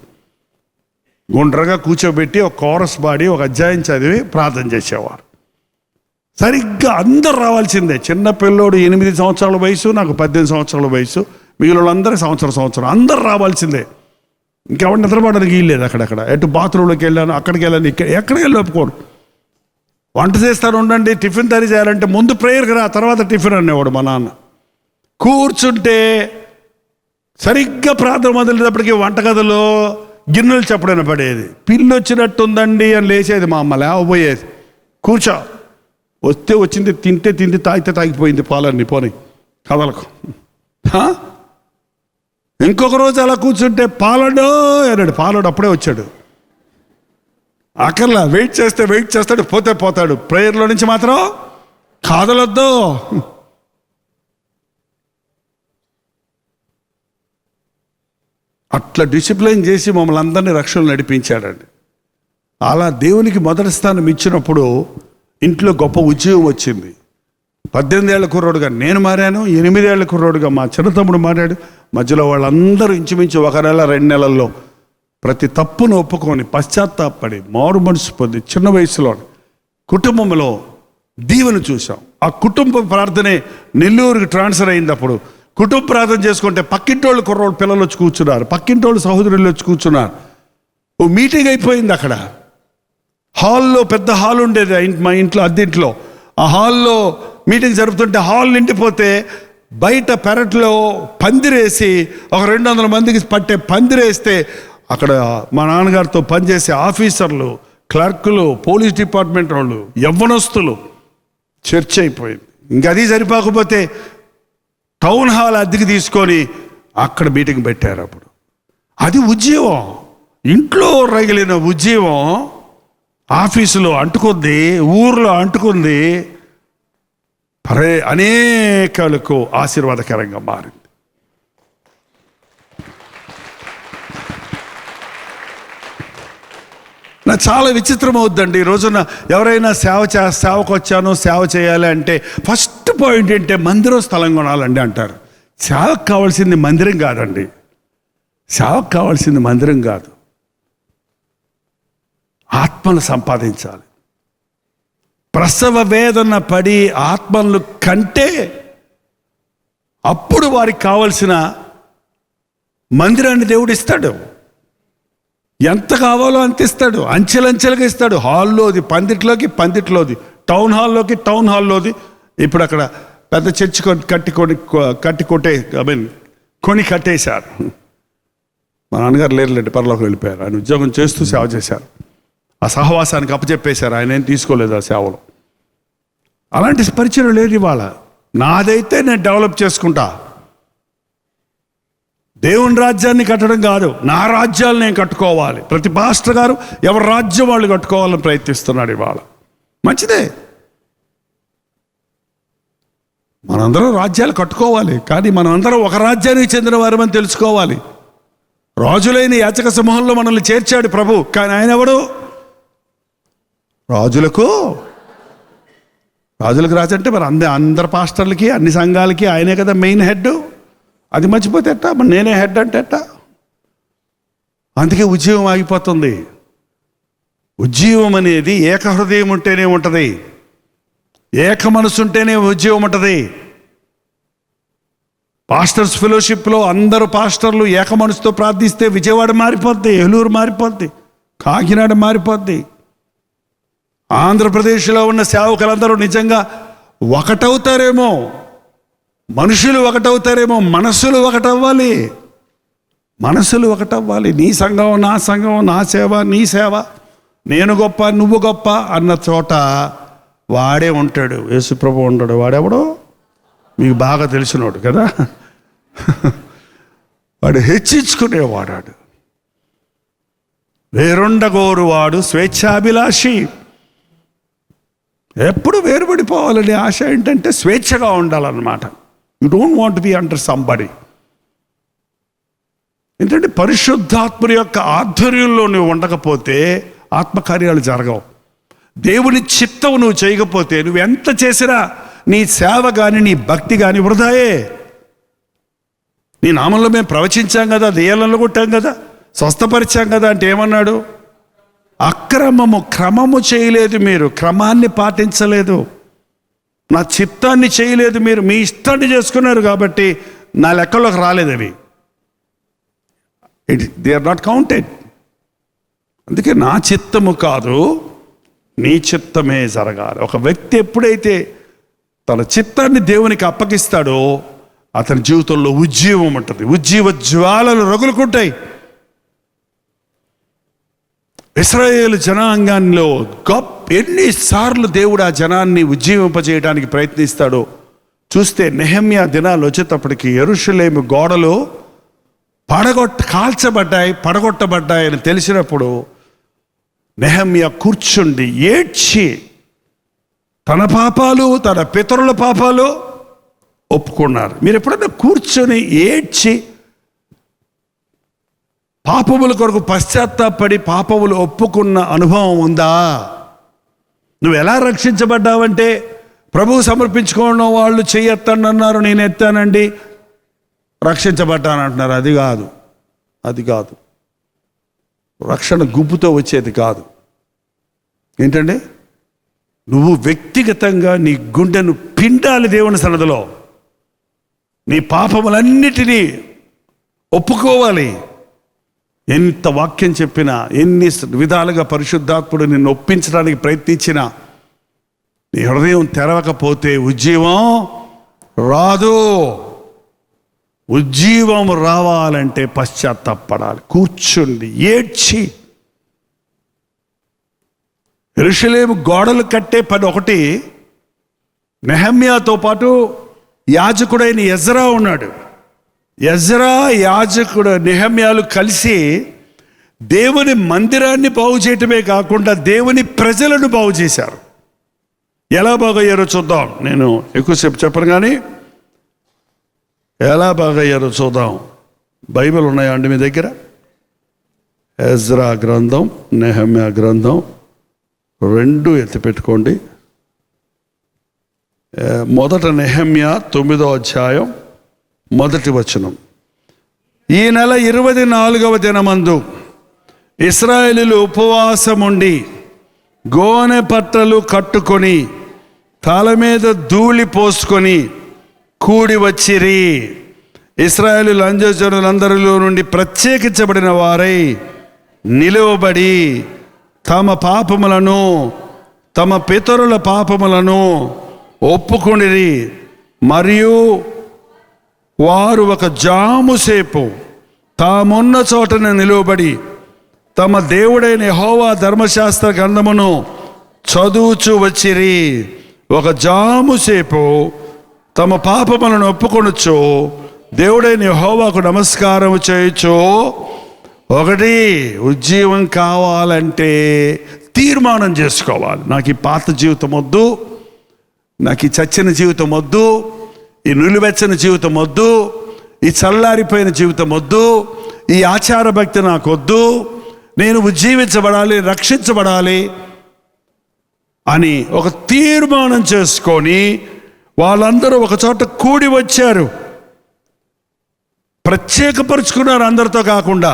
Speaker 2: గుండ్రగా కూర్చోబెట్టి ఒక కోరస్ పాడి ఒక అధ్యాయం చదివి ప్రార్థన చేసేవారు. సరిగ్గా అందరు రావాల్సిందే. చిన్న పిల్లోడు 8 సంవత్సరాల వయసు, నాకు 18 సంవత్సరాల వయసు, మిగిలిన వాళ్ళందరూ సంవత్సరం అందరు రావాల్సిందే. ఇంకెవరు నిద్రపడడానికి వీల్లేదు. అక్కడక్కడ ఎటు బాత్రూంలోకి వెళ్ళాను, అక్కడికి వెళ్ళాను, ఎక్కడికి వెళ్ళి ఒప్పుకోరు. వంట చేస్తారు ఉండండి, టిఫిన్ తయారు చేయాలంటే ముందు ప్రేయర్కి రా, తర్వాత టిఫిన్ అనేవాడు మా నాన్న. కూర్చుంటే సరిగ్గా ప్రార్థన మొదలైనప్పటికీ వంటగదిలో గిన్నెలు చెప్పడైనా పడేది. పిల్లి వచ్చినట్టుందండి అని లేచేది మా అమ్మ, లేవబోయేది. కూర్చో, వస్తే వచ్చింది, తింటే తిండి, తాగితే తాగిపోయింది, పాలన్నీ పోనీ కదలకు. ఇంకొక రోజు అలా కూర్చుంటే పాలడో అన్నాడు. పాలడు అప్పుడే వచ్చాడు. అక్కర్లా, వెయిట్ చేస్తాడు, పోతాడు. ప్రేయర్లో నుంచి మాత్రం కాదలొద్దు. అట్లా డిసిప్లైన్ చేసి మమ్మల్ని అందరినీ రక్షణలు నడిపించాడండి. అలా దేవునికి మొదటి స్థానం ఇచ్చినప్పుడు ఇంట్లో గొప్ప ఉద్యోగం వచ్చింది. 18 ఏళ్ల కుర్రోడుగా నేను మారాను, 8 ఏళ్ల కుర్రోడుగా మా చిన్న తమ్ముడు మారాడు. మధ్యలో వాళ్ళందరూ ఇంచుమించు 1 నెల 2 నెలల్లో ప్రతి తప్పును ఒప్పుకొని పశ్చాత్తాపడి మారు మనసు పొంది చిన్న వయసులో కుటుంబంలో దీవెను చూసాం. ఆ కుటుంబ ప్రార్థనే నెల్లూరుకి ట్రాన్స్ఫర్ అయినప్పుడు కుటుంబ ప్రార్థన చేసుకుంటే పక్కింటోళ్ళు కుర్రోళ్ళు పిల్లలు వచ్చి కూర్చున్నారు, పక్కింటోళ్ళు సహోదరులు వచ్చి కూర్చున్నారు. ఓ మీటింగ్ అయిపోయింది అక్కడ హాల్లో. పెద్ద హాల్ ఉండేది మా ఇంట్లో, అద్దెంట్లో. ఆ హాల్లో మీటింగ్ జరుపుతుంటే హాల్ నిండిపోతే బయట పెరట్లో పందిరేసి ఒక 200 మందికి పట్టే పందిరేస్తే అక్కడ మా నాన్నగారితో పనిచేసే ఆఫీసర్లు, క్లర్కులు, పోలీస్ డిపార్ట్మెంట్ వాళ్ళు, యవ్వనస్తులు, చర్చ అయిపోయింది. ఇంకా అది సరిపోకపోతే టౌన్ హాల్ అద్దెకి తీసుకొని అక్కడ మీటింగ్ పెట్టారు. అప్పుడు అది ఉద్యోగం. ఇంట్లో రగిలిన ఉజ్జీవం ఆఫీసులో అంటుకుంది, ఊర్లో అంటుకుంది, అనేకలకు ఆశీర్వాదకరంగా మారింది. నాకు చాలా విచిత్రం అవుద్దండి. ఈ రోజున ఎవరైనా సేవకు వచ్చాను, సేవ చేయాలి అంటే ఫస్ట్ పాయింట్ ఏంటంటే మందిరం స్థలం కొనాలండి అంటారు. సేవకు కావాల్సింది మందిరం కాదండి. సేవకు కావాల్సింది మందిరం కాదు, ఆత్మను సంపాదించాలి. ప్రసవ వేదన పడి ఆత్మలు కంటే అప్పుడు వారికి కావలసిన మందిరాన్ని దేవుడు ఇస్తాడు. ఎంత కావాలో అంత ఇస్తాడు, అంచెలంచెలుగా ఇస్తాడు. హాల్లోది పందిట్లోది, టౌన్ హాల్లోది. ఇప్పుడు అక్కడ పెద్ద చర్చి కొని కట్టేశారు. మా నాన్నగారు లేరులేండి, పరలోకి వెళ్ళిపోయారు. ఆయన ఉద్యోగం చేస్తూ సేవ చేశారు. ఆ సహవాసానికి అప్పచెప్పేశారు. ఆయన ఏం తీసుకోలేదు ఆ సేవలో. అలాంటి పరిచయం లేదు ఇవాళ. నాదైతే నేను డెవలప్ చేసుకుంటా. దేవుని రాజ్యాన్ని కట్టడం కాదు, నా రాజ్యాలు నేను కట్టుకోవాలి. ప్రతి పాస్టర్ గారు ఎవరి రాజ్యం వాళ్ళు కట్టుకోవాలని ప్రయత్నిస్తున్నాడు ఇవాళ. మంచిదే, మనందరం రాజ్యాలు కట్టుకోవాలి. కానీ మనందరం ఒక రాజ్యానికి చెందిన వారమని తెలుసుకోవాలి. రాజులైన యాచక సమూహంలో మనల్ని చేర్చాడు ప్రభు. కానీ ఆయన ఎవడు? రాజులకు రాజు అంటే మరి అందరు పాస్టర్లకి, అన్ని సంఘాలకి ఆయనే కదా మెయిన్ హెడ్. అది మర్చిపోతే ఎట్టా? మరి నేనే హెడ్ అంటే ఎట్టా? అందుకే ఉజ్జీవం ఆగిపోతుంది. ఉజ్జీవం అనేది ఏక హృదయం ఉంటేనే ఉంటుంది, ఏక మనసు ఉంటేనే ఉజ్జీవం ఉంటుంది. పాస్టర్స్ ఫెలోషిప్లో అందరూ పాస్టర్లు ఏక మనసుతో ప్రార్థిస్తే విజయవాడ మారిపోద్ది, ఏలూరు మారిపోద్ది, కాకినాడ మారిపోద్ది. ఆంధ్రప్రదేశ్లో ఉన్న సేవకులందరూ నిజంగా ఒకటవుతారేమో, మనుషులు ఒకటవుతారేమో, మనసులు ఒకటవ్వాలి. నీ సంఘం నా సంఘం, నా సేవ నీ సేవ, నేను గొప్ప నువ్వు గొప్ప అన్న చోట వాడే ఉంటాడు, యేసుప్రభు ఉంటాడు. వాడెవడో మీకు బాగా తెలిసినోడు కదా. వాడు హెచ్చించుకునేవాడాడు. వేరుండగోరువాడు స్వేచ్ఛాభిలాషి. ఎప్పుడు వేరుపడిపోవాలని ఆశ ఏంటంటే స్వేచ్ఛగా ఉండాలన్నమాట. You don't want be under somebody. ఏంటంటే పరిశుద్ధాత్మని యొక్క ఆధ్వర్యంలో నువ్వు ఉండకపోతే ఆత్మకార్యాలు జరగవు. దేవుని చిత్తం నువ్వు చేయకపోతే నువ్వు ఎంత చేసినా నీ సేవ కానీ నీ భక్తి కానీ వృధాయే. నీ నామంలో మేము ప్రవచించాం కదా, దెయ్యాలను కొట్టాం కదా, స్వస్థపరిచాం కదా అంటే ఏమన్నాడు? క్రమము చేయలేదు మీరు, క్రమాన్ని పాటించలేదు, నా చిత్తాన్ని చేయలేదు మీరు, మీ ఇష్టాన్ని చేసుకున్నారు కాబట్టి నా లెక్కలోకి రాలేదు అవి. They are not counted. అందుకే నా చిత్తము కాదు నీ చిత్తమే జరగాలి. ఒక వ్యక్తి ఎప్పుడైతే తన చిత్తాన్ని దేవునికి అప్పగిస్తాడో అతని జీవితంలో ఉజ్జీవం ఉంటుంది, ఉజ్జీవ జ్వాలలు రగులుకుంటాయి. ఇశ్రాయేలు జనాంగంలో ఎన్నిసార్లు దేవుడు ఆ జనాన్ని ఉజ్జీవింపజేయడానికి ప్రయత్నిస్తాడో చూస్తే నెహెమ్యా దినాలు వచ్చేటప్పటికి యెరూషలేము గోడలు పడగొట్టబడ్డాయని తెలిసినప్పుడు నెహెమ్యా కూర్చుండి ఏడ్చి తన పాపాలు తన పితరుల పాపాలు ఒప్పుకున్నారు. మీరు ఎప్పుడైనా కూర్చొని ఏడ్చి పాపముల కొరకు పశ్చాత్తాపడి పాపములు ఒప్పుకున్న అనుభవం ఉందా? నువ్వు ఎలా రక్షించబడ్డావంటే ప్రభువు సమర్పించుకోవడం వాళ్ళు చెయ్యెత్తండి అన్నారు, నేను ఎత్తానండి రక్షించబడ్డానంటున్నారు. అది కాదు రక్షణ గుంపుతో వచ్చేది కాదు. ఏంటంటే నువ్వు వ్యక్తిగతంగా నీ గుండెను పిండాలి దేవుని సన్నిధిలో, నీ పాపములన్నిటినీ ఒప్పుకోవాలి. ఎంత వాక్యం చెప్పినా, ఎన్ని విధాలుగా పరిశుద్ధాత్ముడు నిన్ను ఒప్పించడానికి ప్రయత్నించినా నీ హృదయం తెరవకపోతే ఉజ్జీవం రాదు. ఉజ్జీవం రావాలంటే పశ్చాత్తాపడాలి, కూర్చుండి ఏడ్చి. యెరూషలేము గోడలు కట్టే పని ఒకటి, నెహెమ్యాతో పాటు యాజకుడైన ఎజ్రా ఉన్నాడు. ఎజ్రా యాజకుడు నెహెమ్యాలు కలిసి దేవుని మందిరాన్ని బాగు చేయటమే కాకుండా దేవుని ప్రజలను బాగు చేశారు. ఎలా బాగయ్యారో చూద్దాం. నేను ఎక్కువసేపు చెప్పను కానీ ఎలా బాగయ్యారో చూద్దాం. బైబిల్ ఉన్నాయా అండి మీ దగ్గర? ఎజ్రా గ్రంథం, నెహమ్యా గ్రంథం 2 ఎత్తిపెట్టుకోండి. మొదట నెహమ్యా 9వ అధ్యాయం 1వ వచనం. ఈ నెల 24వ దినమందు ఇశ్రాయేలీయులు ఉపవాసముండి గోనె పట్టలు కట్టుకొని తల మీద ధూళి పోసుకొని కూడి వచ్చిరి. ఇశ్రాయేలీయులు అన్యజనులందరిలో నుండి ప్రత్యేకించబడిన వారై నిలువబడి తమ పాపములను తమ పితరుల పాపములను ఒప్పుకొనిరి. మరియు వారు ఒక జాముసేపు తామున్న చోటన నిలువబడి తమ దేవుడైన యెహోవా ధర్మశాస్త్ర గ్రంథమును చదువుచూ వచ్చిరి. ఒక జాముసేపు తమ పాపములను ఒప్పుకొనొచ్చు దేవుడైన యెహోవాకు నమస్కారం చేయొచ్చు. ఒకటి, ఉజ్జీవం కావాలంటే తీర్మానం చేసుకోవాలి. నాకు ఈ పాత జీవితం వద్దు, నాకు ఈ చచ్చిన జీవితం వద్దు, ఈ నిలువెచ్చని జీవితం వద్దు, ఈ చల్లారిపోయిన జీవితం వద్దు, ఈ ఆచార భక్తి నాకు వద్దు, నేను ఉజ్జీవించబడాలి, రక్షించబడాలి అని ఒక తీర్మానం చేసుకొని వాళ్ళందరూ ఒక చోట కూడి వచ్చారు. ప్రత్యేకపరుచుకున్నారు. అందరితో కాకుండా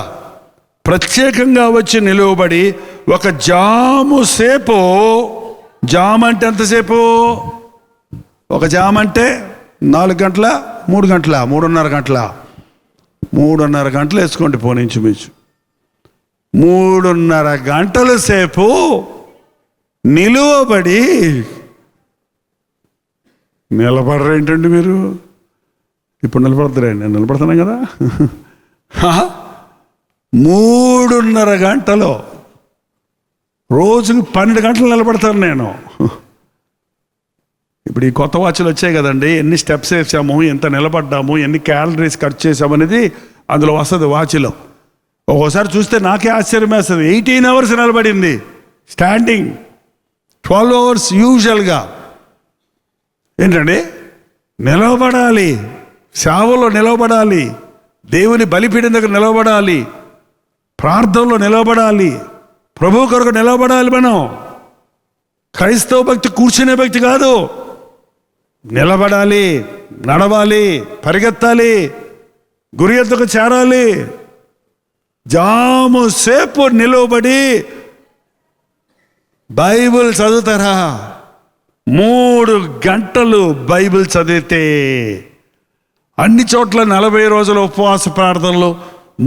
Speaker 2: ప్రత్యేకంగా వచ్చి నిలువబడి ఒక జాము సేపు, జామ్ అంటే ఎంతసేపు? ఒక జామ్ అంటే 4 గంటల, 3 గంటల, 3:30 గంటల, 3:30 గంటలు వేసుకోండి. పోనించుమించు 3:30 గంటల సేపు నిలువబడి నిలబడరేంటండి మీరు? ఇప్పుడు నిలబడతారండి, నేను నిలబడుతున్నాం కదా. 3:30 గంటలు, రోజుకి 12 గంటలు నిలబడతాను నేను. ఇప్పుడు ఈ కొత్త వాచ్లు వచ్చాయి కదండి, ఎన్ని స్టెప్స్ వేసాము, ఎంత నిలబడ్డాము, ఎన్ని క్యాలరీస్ ఖర్చు చేసాము అనేది అందులో వస్తుంది వాచ్లో. ఒక్కోసారి చూస్తే నాకే ఆశ్చర్యం వేస్తుంది. 18 అవర్స్ నిలబడింది స్టాండింగ్, 12 అవర్స్ యూజువల్గా. ఏంటండి, నిలబడాలి, సేవలో నిలబడాలి, దేవుని బలిపీఠం దగ్గర నిలబడాలి, ప్రార్థనలో నిలబడాలి, ప్రభు కొరకు నిలబడాలి. మనం క్రైస్తవ భక్తి కూర్చునే భక్తి కాదు. నిలబడాలి, నడవాలి, పరిగెత్తాలి, గురి ఎద్దుకు చేరాలి. జాము సేపు నిలబడి బైబిల్ చదువుతారా? 3 గంటలు బైబిల్ చదివితే అన్ని చోట్ల 40 రోజుల ఉపవాస ప్రార్థనలు,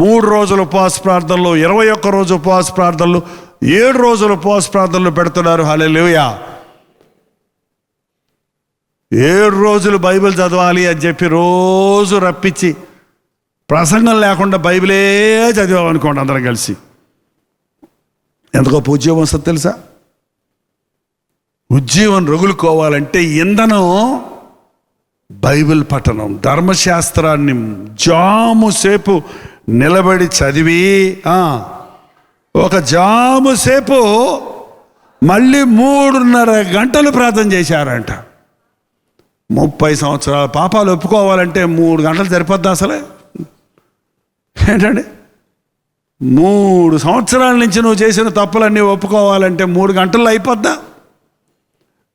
Speaker 2: 3 రోజుల ఉపవాస ప్రార్థనలు, 21 రోజు ఉపవాస ప్రార్థనలు, 7 రోజుల ఉపవాస ప్రార్థనలు పెడుతున్నారు. హల్లెలూయా. 7 రోజులు బైబిల్ చదవాలి అని చెప్పి రోజు రప్పించి ప్రసంగం లేకుండా బైబిలే చదివామనుకోండి అందరం కలిసి, ఎంత గొప్ప ఉద్యోగం వస్తుంది తెలుసా? ఉజ్జీవం రగులుకోవాలంటే ఇంధనం బైబిల్ పఠనం, ధర్మశాస్త్రాన్ని జాము సేపు నిలబడి చదివి ఒక జాము సేపు మళ్ళీ 3:30 గంటలు ప్రార్థన చేశారంట. 30 సంవత్సరాల పాపాలు ఒప్పుకోవాలంటే 3 గంటలు సరిపోద్ది అసలే? ఏంటండి, 3 సంవత్సరాల నుంచి నువ్వు చేసిన తప్పులన్నీ ఒప్పుకోవాలంటే 3 గంటల్లో అయిపోద్దా?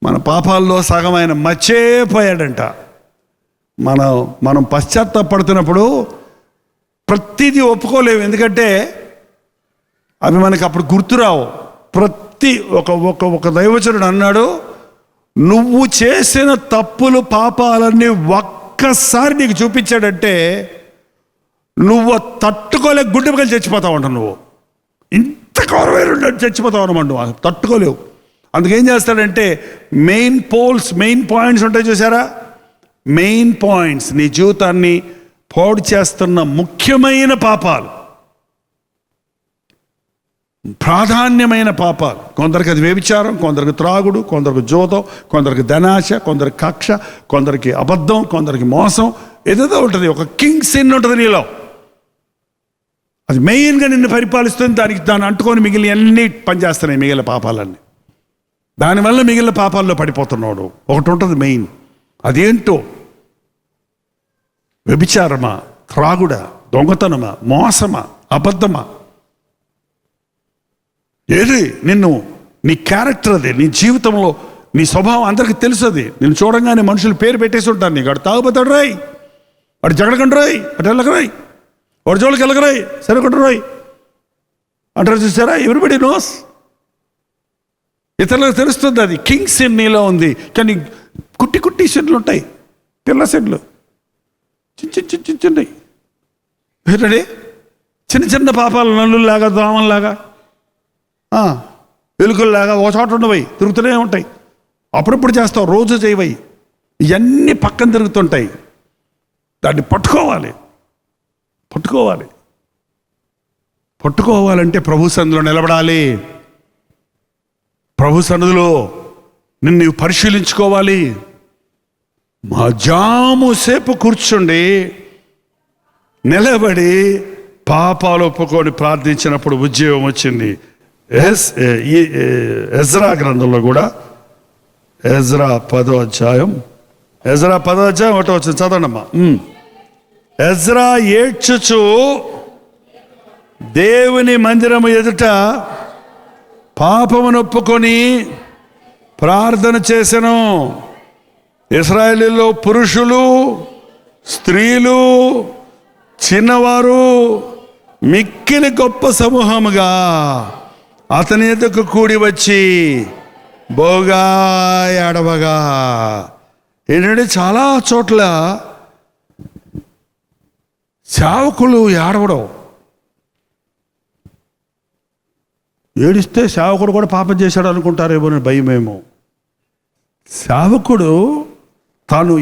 Speaker 2: మన పాపాల్లో సగం ఆయన మర్చిపోయాడంట. మనం పశ్చాత్తాపడుతున్నప్పుడు ప్రతిదీ ఒప్పుకోలేవు, ఎందుకంటే అవి మనకి అప్పుడు గుర్తురావు. ఒక దైవచనుడు అన్నాడు, నువ్వు చేసిన తప్పులు పాపాలన్నీ ఒక్కసారి నీకు చూపించాడంటే నువ్వు తట్టుకోలేక గుడ్డ పగలు చచ్చిపోతావు అంట. నువ్వు ఇంత గౌరవమైన చచ్చిపోతావు అనమాట, నువ్వు తట్టుకోలేవు. అందుకేం చేస్తాడంటే మెయిన్ పాయింట్స్ ఉంటాయి చూసారా, మెయిన్ పాయింట్స్, నీ జీవితాన్ని పాడు చేస్తున్న ముఖ్యమైన పాపాలు, ప్రాధాన్యమైన పాపాలు. కొందరికి అది వ్యభిచారం, కొందరికి త్రాగుడు, కొందరికి జోదం, కొందరికి ధనాశ, కొందరికి కక్ష, కొందరికి అబద్ధం, కొందరికి మోసం, ఏదేదో ఉంటుంది. ఒక కింగ్ సిన్ ఉంటుంది నీలో. అది మెయిన్గా నిన్ను పరిపాలిస్తుంది. దాన్ని అంటుకొని మిగిలిన అన్నీ పనిచేస్తున్నాయి, మిగిలిన పాపాలన్నీ. దానివల్ల మిగిలిన పాపాల్లో పడిపోతున్నాడు. ఒకటి ఉంటుంది మెయిన్, అదేంటో వ్యభిచారమా, త్రాగుడా, దొంగతనమా, మోసమా, అబద్ధమా, ఏది నిన్ను, నీ క్యారెక్టర్ అది, నీ జీవితంలో నీ స్వభావం అందరికీ తెలుసు. అది నిన్ను చూడంగానే మనుషులు పేరు పెట్టేసి ఉంటారు. నీకు అటు తాగుపోతాడు రాయ్, అటు జగడకండి రాయ్, అటు వెళ్ళకరాయ్, వాడు జోలికి వెళ్ళకరాయ్, సరికొండ రాయ్ అంటారు. చూసారా? Everybody knows. ఇతరులకు తెలుస్తుంది అది కింగ్ సిన్ నీలో ఉంది. కానీ కుట్టి కుట్టి సిన్లు ఉంటాయి, పిల్ల సిన్లు చిన్నవి ఏంటండి, చిన్న చిన్న పాపాలు, నల్లుల్లాగా, దోమల్లాగా, ఎలుకల్లాగా ఒక చోట ఉండవై తిరుగుతూనే ఉంటాయి. అప్పుడప్పుడు చేస్తావు, రోజు చేయవై. ఇవన్నీ పక్కన తిరుగుతుంటాయి. దాన్ని పట్టుకోవాలంటే ప్రభు సన్నిధిలో నిలబడాలి. ప్రభు సన్నిధిలో నిన్ను పరిశీలించుకోవాలి. మా జాము సేపు కూర్చుండి నిలబడి పాపాలు ఒప్పుకొని ప్రార్థించినప్పుడు ఉద్యోగం వచ్చింది. ఎజ్రా గ్రంథంలో కూడా ఎజ్రా 10వ అధ్యాయం 1 వచ్చింది, చదవండమ్మా. ఎజ్రా ఏడ్చుచు దేవుని మందిరము ఎదుట పాపమును ఒప్పుకొని ప్రార్థన చేసెను. ఇశ్రాయేలీలో పురుషులు, స్త్రీలు, చిన్నవారు మిక్కిలి గొప్ప సమూహముగా అతని ఎదుకు కూడి వచ్చి బోగా ఏడవగా. ఏంటంటే చాలా చోట్ల సేవకులు ఏడవడం, ఏడిస్తే సేవకుడు కూడా పాపం చేశాడు అనుకుంటారేమో అని భయమేమో. సేవకుడు తాను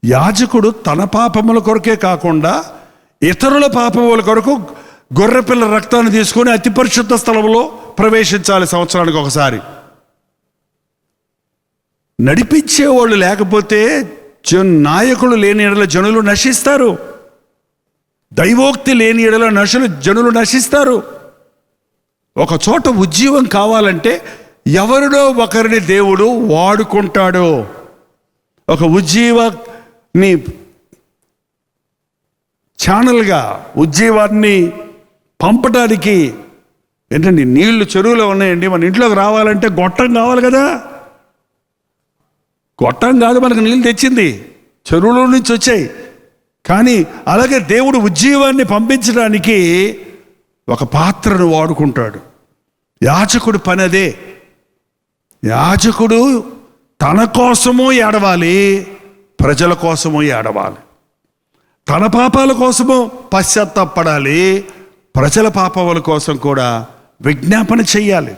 Speaker 2: యాజకుడు తన పాపముల కొరకే కాకుండా ఇతరుల పాపముల కొరకు గొర్రెపిల్ల రక్తాన్ని తీసుకొని అతి పరిశుద్ధ స్థలంలో ప్రవేశించాలి సంవత్సరానికి ఒకసారి. నడిపించేవాళ్ళు లేకపోతే, నాయకులు లేని ఎడల జనులు నశిస్తారు. దైవోక్తి లేని ఎడల జనులు నశిస్తారు. ఒక చోట ఉజ్జీవం కావాలంటే ఎవరినో ఒకరిని దేవుడు వాడుకుంటాడు. ఒక ఉజ్జీవాన్ని ఛానల్గా ఉజ్జీవాన్ని పంపడానికి ఏంటండి, నీళ్లు చెరువులో ఉన్నాయండి, మన ఇంట్లోకి రావాలంటే గొట్టం కావాలి కదా. గొట్టం కాదు మనకు నీళ్ళు తెచ్చింది, చెరువులో నుంచి వచ్చాయి. కానీ అలాగే దేవుడు ఉజ్జీవాన్ని పంపించడానికి ఒక పాత్రను వాడుకుంటాడు. యాజకుడు పని అదే. యాజకుడు తన కోసము ఏడవాలి, ప్రజల కోసము ఏడవాలి. తన పాపాల కోసము పశ్చాత్తాపడాలి, ప్రజల పాపాల కోసం కూడా విజ్ఞాపన చెయ్యాలి.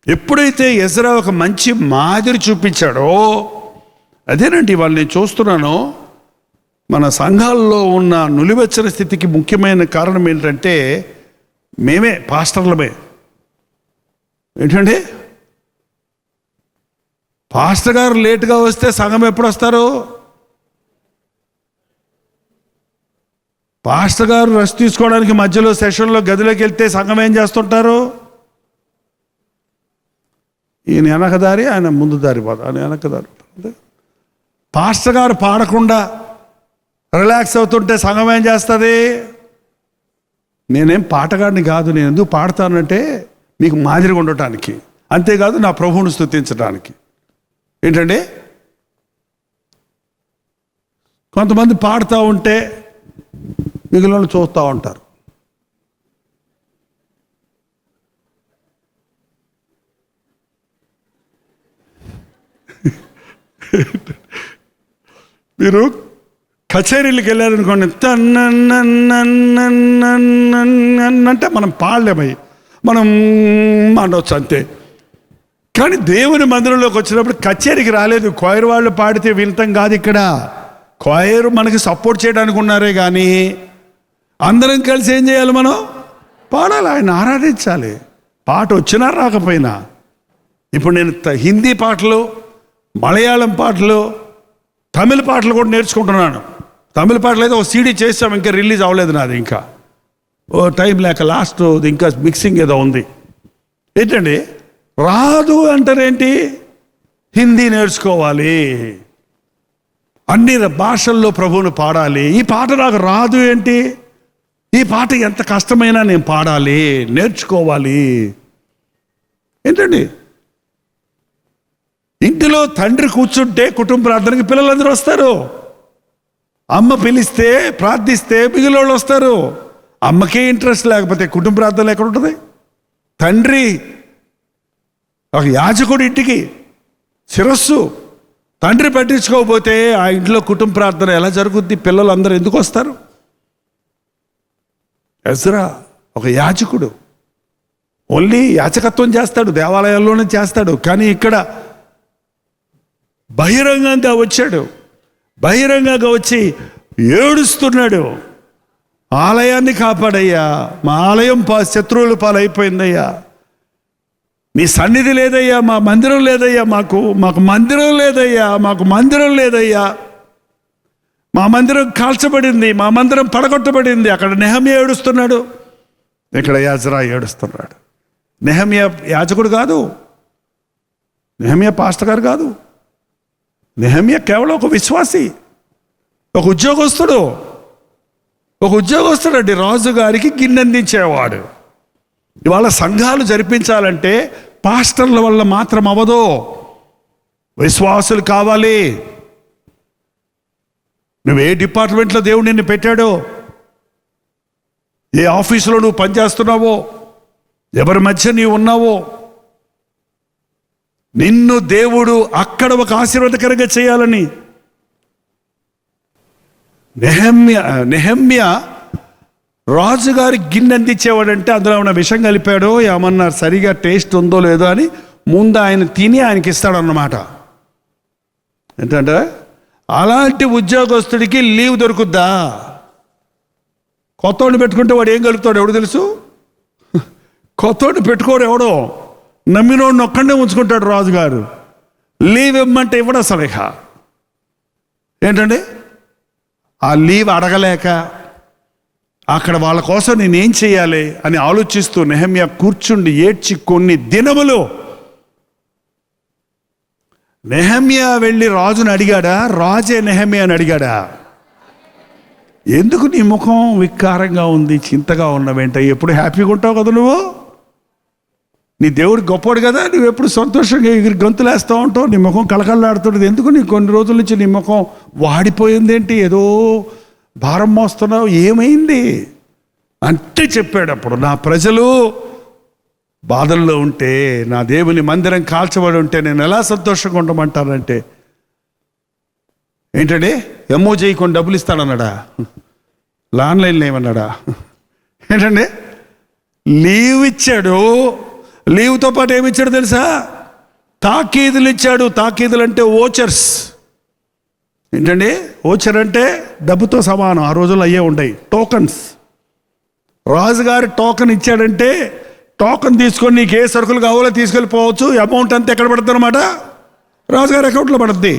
Speaker 2: ఎప్పుడైతే ఎజ్రా ఒక మంచి మాదిరి చూపించాడో, అదేనండి ఇవాళ నేను చూస్తున్నాను మన సంఘాల్లో ఉన్న నులివెచ్చన స్థితికి ముఖ్యమైన కారణం ఏంటంటే మేమే పాస్టర్లమే. ఏంటండి, పాస్టర్ గారు లేటుగా వస్తే సంఘం ఎప్పుడు వస్తారు? పాస్టర్ గారు రెస్ట్ తీసుకోవడానికి మధ్యలో సెషన్లో గదిలోకి వెళ్తే సంఘం ఏం చేస్తుంటారు? ఈయన వెనకదారి, ఆయన ముందు దారి పోతారు, ఆయన వెనకదారి. పాస్టర్ గారు పాడకుండా రిలాక్స్ అవుతుంటే సంఘం ఏం చేస్తుంది? నేనేం పాటగాడిని కాదు, నేను ఎందుకు పాడతానంటే మీకు మాదిరిగా ఉండటానికి, అంతేకాదు నా ప్రభువును స్తుతించడానికి. ఏంటండి, కొంతమంది పాడుతూ ఉంటే మిగిలిన చూస్తూ ఉంటారు. మీరు కచేరీలకు వెళ్ళారనుకోండి, అంటే మనం పాడలేమై మనం అనవచ్చు అంతే. కానీ దేవుని మందిరంలోకి వచ్చినప్పుడు కచేరీకి రాలేదు. క్వైర్ వాళ్ళు పాడితే వింటాం కాదు. ఇక్కడ క్వైర్ మనకి సపోర్ట్ చేయడానికి ఉన్నారే కానీ అందరం కలిసి ఏం చేయాలి? మనం పాడాలి, ఆయన ఆరాధించాలి. పాట వచ్చినా రాకపోయినా. ఇప్పుడు నేను హిందీ పాటలు, మలయాళం పాటలు, తమిళ పాటలు కూడా నేర్చుకుంటున్నాను. తమిళ పాటలు అయితే ఒక సీడీ చేసాం, ఇంకా రిలీజ్ అవ్వలేదు నాది. ఇంకా ఓ టైం లేక లాస్ట్ ఇంకా మిక్సింగ్ ఏదో ఉంది. ఏంటండి రాదు అంటారేంటి? హిందీ నేర్చుకోవాలి, అన్ని భాషల్లో ప్రభువును పాడాలి. ఈ పాట నాకు రాదు ఏంటి? ఈ పాట ఎంత కష్టమైనా నేను పాడాలి, నేర్చుకోవాలి. ఏంటండి ఇంటిలో తండ్రి కూర్చుంటే కుటుంబ ప్రార్థనకి పిల్లలందరూ వస్తారు. అమ్మ పిలిస్తే ప్రార్థిస్తే మిగిలిన వస్తారు. అమ్మకే ఇంట్రెస్ట్ లేకపోతే కుటుంబ ప్రార్థన ఎక్కడ ఉంటుంది? తండ్రి ఒక యాజకుడి ఇంటికి శిరస్సు, తండ్రి పట్టించుకోకపోతే ఆ ఇంట్లో కుటుంబ ప్రార్థన ఎలా జరుగుద్ది? పిల్లలు అందరూ ఎందుకు వస్తారు? ఎజ్రా ఒక యాజకుడు, ఓన్లీ యాచకత్వం చేస్తాడు, దేవాలయాల్లోనే చేస్తాడు. కానీ ఇక్కడ బహిరంగంగా వచ్చాడు, బహిరంగంగా వచ్చి ఏడుస్తున్నాడు. ఆలయాన్ని కాపాడయ్యా, మా ఆలయం శత్రువుల పాలైపోయిందయ్యా, నీ సన్నిధి లేదయ్యా, మా మందిరం లేదయ్యా, మాకు మందిరం లేదయ్యా, మాకు మందిరం లేదయ్యా, మా మందిరం కాల్చబడింది, మా మందిరం పడగొట్టబడింది. అక్కడ నెహమ్యా ఏడుస్తున్నాడు, ఇక్కడ యాజరా ఏడుస్తున్నాడు. నెహమ్యా యాజకుడు కాదు, నెహమ్యా పాస్టర్ గారు కాదు, నెహమ్యా కేవలం ఒక విశ్వాసి, ఒక ఉద్యోగస్తుడు. అండి, రాజుగారికి గిన్నెందించేవాడు. ఇవాళ సంఘాలు జరిపించాలంటే పాస్టర్ల వల్ల మాత్రం అవ్వదు, విశ్వాసులు కావాలి. నువ్వు ఏ డిపార్ట్మెంట్లో దేవుడు నిన్ను పెట్టాడో, ఏ ఆఫీసులో నువ్వు పనిచేస్తున్నావో, ఎవరి మధ్య నీవు ఉన్నావో, నిన్ను దేవుడు అక్కడ ఒక ఆశీర్వాదకరంగా చేయాలని నెహమ్యా రాజుగారి గిన్నె అందించేవాడంటే అందులో ఏమైనా విషం కలిపాడో ఏమన్నా సరిగా టేస్ట్ ఉందో లేదో అని ముందు ఆయన తిని ఆయనకి ఇస్తాడన్నమాట. ఏంటంటే అలాంటి ఉద్యోగస్తుడికి లీవ్ దొరుకుద్దా? కొత్తోడిని పెట్టుకుంటే వాడు ఏం కలుగుతాడు ఎవడు తెలుసు? కొత్తోడిని పెట్టుకోడు ఎవడో, నమ్మినోడిని ఒక్కడే ఉంచుకుంటాడు రాజుగారు. లీవ్ ఇవ్వమంటే ఇవ్వడం సరిహ. ఏంటండి ఆ లీవ్ అడగలేక అక్కడ వాళ్ళ కోసం నేనేం చేయాలి అని ఆలోచిస్తూ నెహమ్యా కూర్చుండి ఏడ్చి కొన్ని దినములు. నెహమ్యా వెళ్ళి రాజుని అడిగాడా? రాజే నెహమ్యాని అడిగాడా? ఎందుకు నీ ముఖం వికారంగా ఉంది, చింతగా ఉన్నవేంట? ఎప్పుడు హ్యాపీగా ఉంటావు కదా నువ్వు, నీ దేవుడు గొప్పవాడు కదా, నువ్వు ఎప్పుడు సంతోషంగా ఎగిరి గొంతులేస్తూ ఉంటావు, నీ ముఖం కలకల్లాడుతుంటుంది. ఎందుకు నీ కొన్ని రోజుల నుంచి నీ ముఖం వాడిపోయింది ఏంటి? ఏదో భారం మోస్తున్నావు, ఏమైంది అంటే చెప్పాడు. అప్పుడు నా ప్రజలు బాధల్లో ఉంటే, నా దేవుని మందిరం కాల్చబడి ఉంటే నేను ఎలా సంతోషంగా ఉండమంటానంటే, ఏంటంటే ఎంఓజీ కొన్ని డబ్బులు ఇస్తాడన్నాడా? ఆన్లైన్లో ఏమన్నాడా? ఏంటండి లీవ్ ఇచ్చాడు. లీవ్తో పాటు ఏమి ఇచ్చాడు తెలుసా? తాకీదులు ఇచ్చాడు. తాకీదులు అంటే ఓచర్స్. ఏంటండి ఓచర్ అంటే డబ్బుతో సమానం. ఆ రోజుల్లో అయ్యే ఉండయి టోకన్స్. రాజుగారి టోకన్ ఇచ్చాడంటే టోకన్ తీసుకొని నీకు ఏ సరుకులు కావాలో తీసుకెళ్ళిపోవచ్చు. అమౌంట్ అంతా ఎక్కడ పడుతుంది అన్నమాట? రాజుగారి అకౌంట్లో పడుద్ది.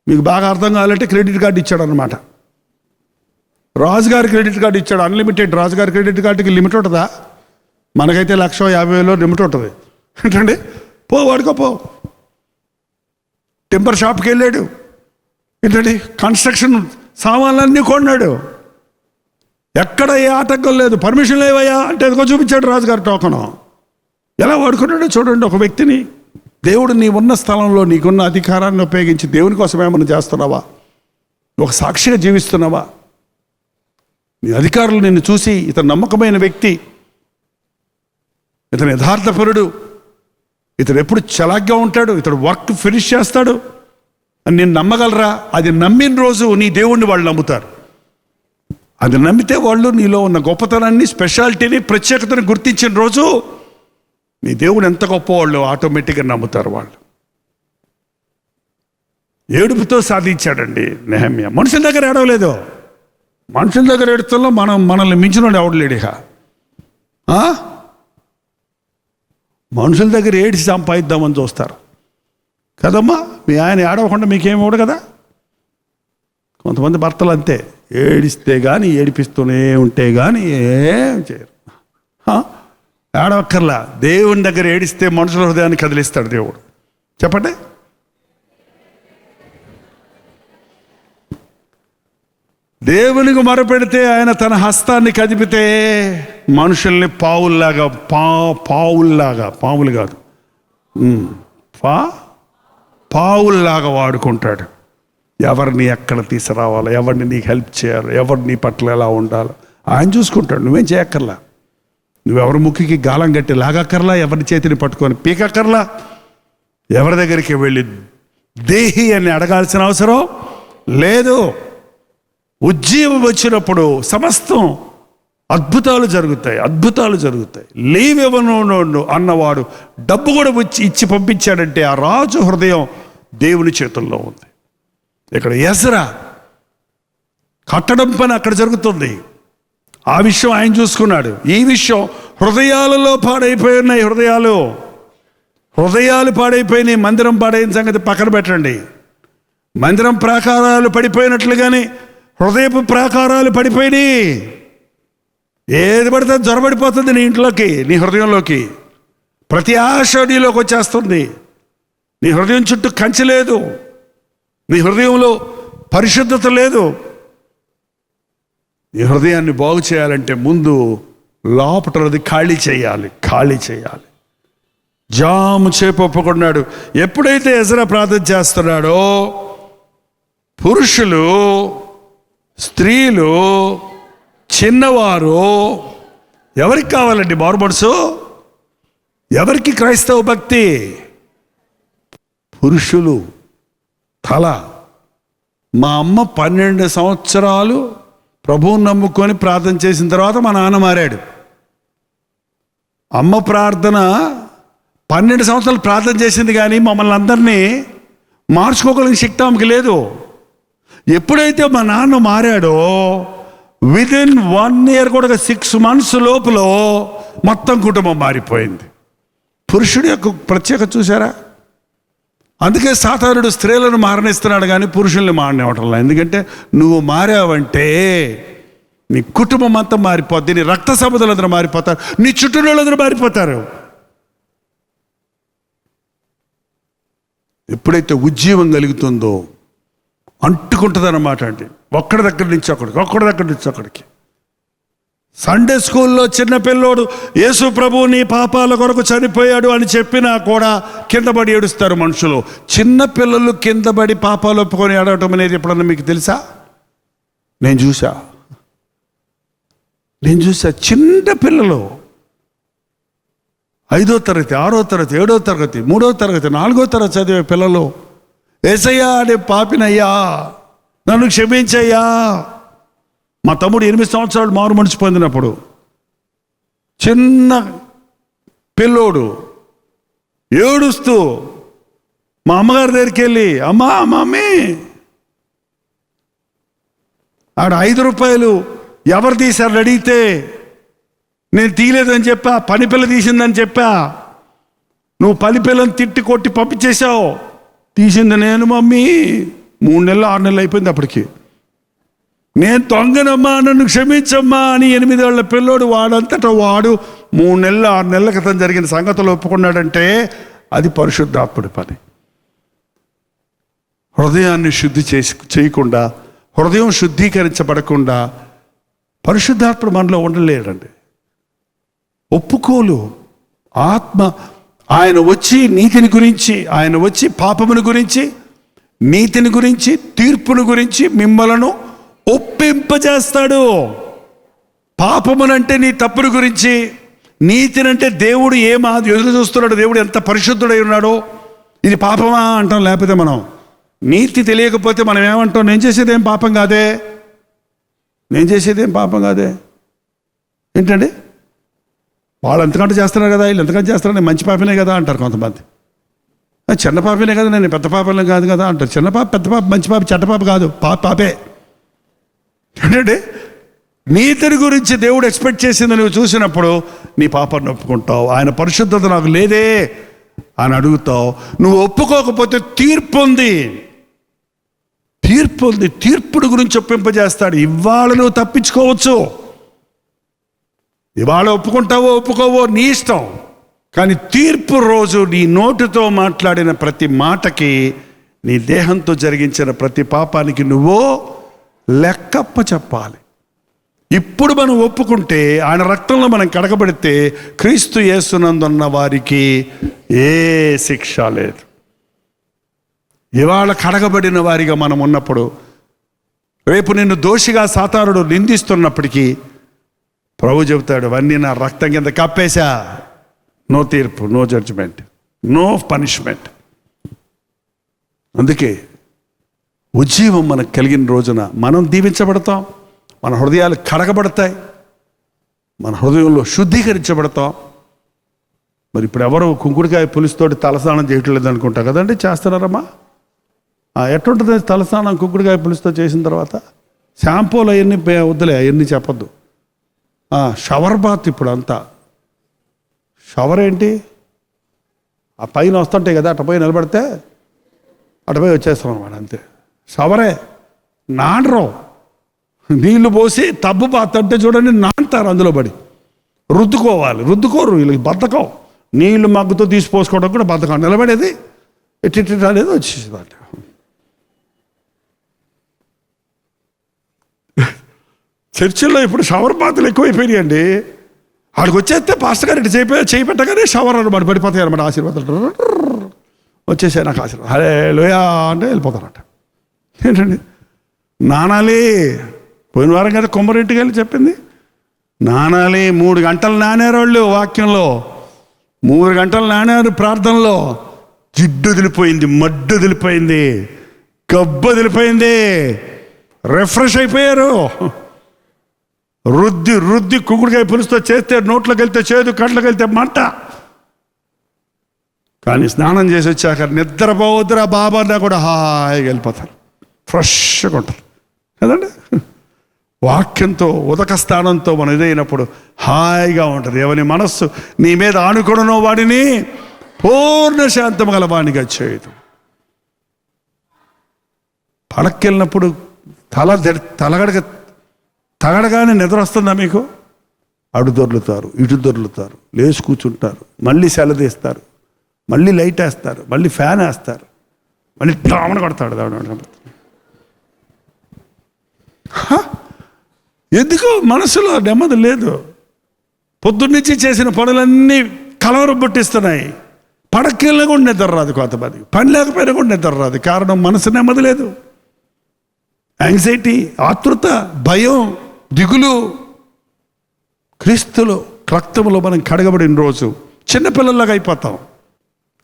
Speaker 2: మీకు బాగా అర్థం కావాలంటే క్రెడిట్ కార్డు ఇచ్చాడు అన్నమాట. రాజుగారి క్రెడిట్ కార్డు ఇచ్చాడు, అన్లిమిటెడ్. రాజుగారి క్రెడిట్ కార్డుకి లిమిట్ ఉంటుందా? మనకైతే 1,50,000 లిమిట్ ఉంటుంది. ఏంటండి పో వాడుకోపో. టెంపర్ షాప్కి వెళ్ళాడు. ఏంటండి కన్స్ట్రక్షన్ సామాన్లన్నీ కొన్నాడు. ఎక్కడ ఏ ఆటంకం లేదు. పర్మిషన్ లేవయ్యా అంటే ఎదుగో చూపించాడు రాజుగారి టోకను. ఎలా వాడుకున్నాడో చూడండి. ఒక వ్యక్తిని దేవుడు నీ ఉన్న స్థలంలో నీకున్న అధికారాన్ని ఉపయోగించి దేవుని కోసం ఏమన్నా చేస్తున్నావా? ఒక సాక్షిగా జీవిస్తున్నావా? నీ అధికారులు నిన్ను చూసి ఇతను నమ్మకమైన వ్యక్తి, ఇతను యథార్థపరుడు, ఇతడు ఎప్పుడు చలాగ్గా ఉంటాడు, ఇతడు వర్క్ ఫినిష్ చేస్తాడు అని నేను నమ్మగలరా? అది నమ్మిన రోజు నీ దేవుణ్ణి వాళ్ళు నమ్ముతారు. అది నమ్మితే వాళ్ళు నీలో ఉన్న గొప్పతనాన్ని, స్పెషాలిటీని, ప్రత్యేకతను గుర్తించిన రోజు నీ దేవుడు ఎంత గొప్పవాళ్ళు ఆటోమేటిక్గా నమ్ముతారు వాళ్ళు. ఏడుపుతో సాధించాడండి నెహమ్యా. మనుషుల దగ్గర ఏడవలేదు. మనుషుల దగ్గర ఏడుతుల్లో మనల్ని మించినోడు ఎవడలేడు. ఇక మనుషుల దగ్గర ఏడిసి సంపాదిద్దామని చూస్తారు కదమ్మా. మీ ఆయన ఏడవకుండా మీకేమి ఇవ్వడు కదా. కొంతమంది భర్తలు అంతే. ఏడిస్తే కానీ ఏడిపిస్తూనే ఉంటే కానీ ఏం చేయరు. ఏడవక్కర్లా. దేవుని దగ్గర ఏడిస్తే మనుషుల హృదయాన్ని కదిలిస్తాడు దేవుడు. చెప్పండి. దేవునికి మొరపెడితే ఆయన తన హస్తాన్ని కదిపితే మనుషుల్ని పావుల్లాగా పావులు కాదు పావుల్లాగా వాడుకుంటాడు. ఎవరిని ఎక్కడ తీసుకురావాలో, ఎవరిని నీకు హెల్ప్ చేయాలో, ఎవరు నీ పట్ల ఎలా ఉండాలో ఆయన చూసుకుంటాడు. నువ్వేం చేయక్కర్లా. నువ్వెవరి ముక్కికి గాలం కట్టి లాగక్కర్లా, ఎవరి చేతిని పట్టుకొని పీకక్కర్లా, ఎవరి దగ్గరికి వెళ్ళి దేహి అని అడగాల్సిన అవసరం లేదు. ఉజ్జీవం వచ్చినప్పుడు సమస్తం అద్భుతాలు జరుగుతాయి. లేవెవనోడు అన్నవాడు డబ్బు కూడా ఇచ్చి పంపించాడంటే ఆ రాజు హృదయం దేవుని చేతుల్లో ఉంది. ఇక్కడ ఎజ్రా కట్టడం పని అక్కడ జరుగుతుంది. ఆ విషయం ఆయన చూసుకున్నాడు. ఈ విషయం హృదయాలలో పాడైపోయినాయి. హృదయాలు పాడైపోయినాయి. మందిరం పాడైన సంగతి పక్కన పెట్టండి. మందిరం ప్రాకారాలు పడిపోయినట్లుగానే హృదయపు ప్రాకారాలు పడిపోయినాయి. ఏది పడితే జ్వరబడిపోతుంది నీ ఇంట్లోకి, నీ హృదయంలోకి. ప్రతి ఆశ నీలోకి వచ్చేస్తుంది. నీ హృదయం చుట్టూ కంచె లేదు. నీ హృదయంలో పరిశుద్ధత లేదు. నీ హృదయాన్ని బాగు చేయాలంటే ముందు లోపటది ఖాళీ చేయాలి. జాము ఒప్పుకున్నాడు. ఎప్పుడైతే ఎజ్రా ప్రార్థన చేస్తున్నాడో పురుషులు, స్త్రీలు, చిన్నవారు, ఎవరికి కావాలండి మారు మనసు? ఎవరికి క్రైస్తవ భక్తి? పురుషులు. తల. మా అమ్మ 12 సంవత్సరాలు ప్రభువుని నమ్ముకొని ప్రార్థన చేసిన తర్వాత మా నాన్న మారాడు. అమ్మ ప్రార్థన 12 సంవత్సరాలు ప్రార్థన చేసింది, కానీ మమ్మల్ని అందరినీ మార్చుకోగలిగిన శక్తి ఆమెకి లేదు. ఎప్పుడైతే మా నాన్న మారాడో విదిన్ 1 year కూడా 6 months లోపల మొత్తం కుటుంబం మారిపోయింది. పురుషుడి యొక్క ప్రత్యేకత చూసారా? అందుకే సాతానుడు స్త్రీలను మారనిస్తున్నాడు కానీ పురుషుల్ని మారనివ్వటంలా. ఎందుకంటే నువ్వు మారావంటే నీ కుటుంబం అంతా మారిపోద్ది. నీ రక్త సంబంధులందరూ మారిపోతారు. నీ చుట్టూలందరూ మారిపోతారు. ఎప్పుడైతే ఉజ్జీవం కలుగుతుందో అంటుకుంటుంది అన్నమాట అండి. ఒక్కడి దగ్గర నుంచి అక్కడికి. సండే స్కూల్లో చిన్న పిల్లోడు యేసు ప్రభువు నీ పాపాల కొరకు చనిపోయాడు అని చెప్పినా కూడా కిందపడి ఏడుస్తారు మనుషులు. చిన్న పిల్లలు కిందపడి పాపాలు ఒప్పుకొని ఏడవటం అనేది ఎప్పుడన్నా మీకు తెలుసా? నేను చూసా. చిన్న పిల్లలు 5వ తరగతి, 6వ తరగతి, 7వ తరగతి, 3వ తరగతి, 4వ తరగతి చదివే పిల్లలు, యేసయ్యా అనే పాపినయ్యా, నన్ను క్షమించయ్యా. మా తమ్ముడు 8 సంవత్సరాలు మారు మనసు పొందినప్పుడు చిన్న పిల్లోడు ఏడుస్తూ మా అమ్మగారి దగ్గరికి వెళ్ళి, అమ్మా మమ్మీ, ఆడ 5 రూపాయలు ఎవరు తీశారు అడిగితే నేను తీయలేదని చెప్పా, పని పిల్ల తీసిందని చెప్పా. నువ్వు పని పిల్లని తిట్టి కొట్టి పంపించేశావు. తీసింది నేను మమ్మీ. 3 నెలలు 6 నెలలు అయిపోయింది అప్పటికి. నేను దొంగనమ్మా, నన్ను క్షమించమ్మా అని 8 ఏళ్ల పిల్లోడు వాడంతటా వాడు 3 నెలలు 6 నెలల క్రితం జరిగిన సంగతులు ఒప్పుకున్నాడంటే అది పరిశుద్ధాత్ముడి పని. హృదయాన్ని శుద్ధి చేయకుండా, హృదయం శుద్ధీకరించబడకుండా పరిశుద్ధాత్ముడు మనలో ఉండలేడండి. ఒప్పుకోలు. ఆత్మ ఆయన వచ్చి నీతిని గురించి, ఆయన వచ్చి పాపమును గురించి, నీతిని గురించి, తీర్పును గురించి మిమ్మలను ఒప్పింపజేస్తాడు. పాపమునంటే నీ తప్పుని గురించి, నీతినంటే దేవుడు ఎదురు చూస్తున్నాడు, దేవుడు ఎంత పరిశుద్ధుడై ఉన్నాడో. ఇది పాపమా అంటాం. లేకపోతే మనం నీతి తెలియకపోతే మనం ఏమంటాం? నేను చేసేదేం పాపం కాదే ఏంటండి? వాళ్ళు ఎంతకంటే చేస్తున్నారు కదా, వీళ్ళు ఎంతకంటే చేస్తున్నారు, నేను మంచి పాపనే కదా అంటారు కొంతమంది. చిన్న పాపనే కదా, నేను పెద్ద పాపనే కాదు కదా అంటారు. చిన్న పాప, పెద్ద పాప, మంచి పాప, చెడ్డ పాప కాదు, పాపే. ఏంటంటే నీతిని గురించి దేవుడు ఎక్స్పెక్ట్ చేసింది నువ్వు చూసినప్పుడు నీ పాపాన్ని ఒప్పుకుంటావు. ఆయన పరిశుద్ధత నాకు లేదే అని అడుగుతావు. నువ్వు ఒప్పుకోకపోతే తీర్పు ఉంది. తీర్పు ఉంది. తీర్పుడు గురించి ఒప్పింపజేస్తాడు. ఇవాళ నువ్వు తప్పించుకోవచ్చు, ఇవాళ ఒప్పుకుంటావో ఒప్పుకోవో నీ ఇష్టం, కానీ తీర్పు రోజు నీ నోటితో మాట్లాడిన ప్రతి మాటకి, నీ దేహంతో జరిగించిన ప్రతి పాపానికి నువ్వు లెక్కప్ప చెప్పాలి. ఇప్పుడు మనం ఒప్పుకుంటే, ఆయన రక్తంలో మనం కడగబడితే, క్రీస్తు యేసునందున్న వారికి ఏ శిక్ష లేదు. ఇవాళ కడగబడిన వారిగా మనం ఉన్నప్పుడు, రేపు నిన్ను దోషిగా సాతానుడు నిందిస్తున్నప్పటికీ ప్రభు చెబుతాడు, అవన్నీ నా రక్తం కింద కప్పేశా. నో తీర్పు, నో జడ్జిమెంట్, నో పనిష్మెంట్. అందుకే ఉజ్జీవం మనకు కలిగిన రోజున మనం దీవించబడతాం, మన హృదయాలు కడగబడతాయి, మన హృదయంలో శుద్ధీకరించబడతాం. మరి ఇప్పుడు ఎవరు కుంకుడికాయ పులుసుతోటి తలస్నానం చేయట్లేదు అనుకుంటా కదండి, చేస్తున్నారమ్మా? ఎట్లుంటుంది తలస్నానం కుంకుడికాయ పులుసుతో చేసిన తర్వాత? షాంపూలు అవన్నీ వద్దులే, అవన్నీ చెప్పద్దు. షవర్ బాత్ ఇప్పుడు అంతా. షవర్ ఏంటి? ఆ పైన వస్తుంటాయి కదా, అటుపోయి నిలబడితే అటుపోయి వచ్చేస్తాం అన్నమాట, అంతే. షవరే. నానరు, నీళ్లు పోసి టబ్బు బాత్ అంటే చూడండి, నానతారు అందులో పడి. రుద్దుకోవాలి, రుద్దుకోరు, వీళ్ళకి బద్ధకం. నీళ్లు మగ్గుతో తీసిపోసుకోవడం కూడా బద్ధకం. నిలబడేది ఎట్టి అనేది వచ్చేసి మాట. చర్చిల్లో ఇప్పుడు షవర్ బాతులు ఎక్కువైపోయినాయండి. ఆడికి వచ్చేస్తే పాస్టర్ గారు ఇటు చేయి పెట్టగానే షవర్ అనమాట పడిపోతాయి అనమాట. ఆశీర్వాదాలు వచ్చేసాయి, నాకు ఆశీర్వాదం, హరే లోయా అంటే వెళ్ళిపోతారట. ఏంటండి నానాలి? పోయిన వారం కదా కుమ్మరింటికి వెళ్ళి చెప్పింది, నానాలి. 3 గంటలు నానారు వాళ్ళు వాక్యంలో, 3 గంటలు నానారు ప్రార్థనలో. జిడ్డు వదిలిపోయింది, మడ్డు వదిలిపోయింది, గబ్బు వదిలిపోయింది, రిఫ్రెష్ అయిపోయారు. రుద్ది కుంకుడుకాయ పులుసుతో చేస్తే నోట్లోకి వెళ్తే చేదు, కట్లోకి వెళ్తే మంట. కానీ స్నానం చేసి వచ్చాక నిద్రపోవద్దురా బాబా అన్నా కూడా హాయిగా వెళ్ళిపోతారు, ఫ్రెష్గా ఉంటారు కదండి. వాక్యంతో ఉదక స్థానంతో మనం ఇదైనప్పుడు హాయిగా ఉంటుంది. ఎవరి మనస్సు నీ మీద ఆనుకొనో వాడిని పూర్ణ శాంతం గల వాడిగా చేయదు. పడకెళ్ళినప్పుడు తగడగానే నిద్ర వస్తుందా మీకు? అడు దొర్లుతారు, ఇటు దొర్లుతారు, లేచి కూర్చుంటారు, మళ్ళీ సెలదీస్తారు, మళ్ళీ లైట్ వేస్తారు, మళ్ళీ ఫ్యాన్ వేస్తారు, మళ్ళీ డ్రామను కొడతాడు. ఎందుకు మనసులో నెమ్మది లేదు. పొద్దున్నుంచి చేసిన పనులన్నీ కలవరం పుట్టిస్తున్నాయి. పడకెళ్ళినా కూడా నిద్ర రాదు, కొంతమంది పని లేకపోయినా కూడా నిద్ర రాదు. కారణం మనసు నెమ్మది లేదు. యాంగ్జైటీ, ఆతృత, భయం, దిగులు. క్రీస్తులో రక్తంలో మనం కడగబడిన రోజు చిన్నపిల్లల్లాగా అయిపోతాం.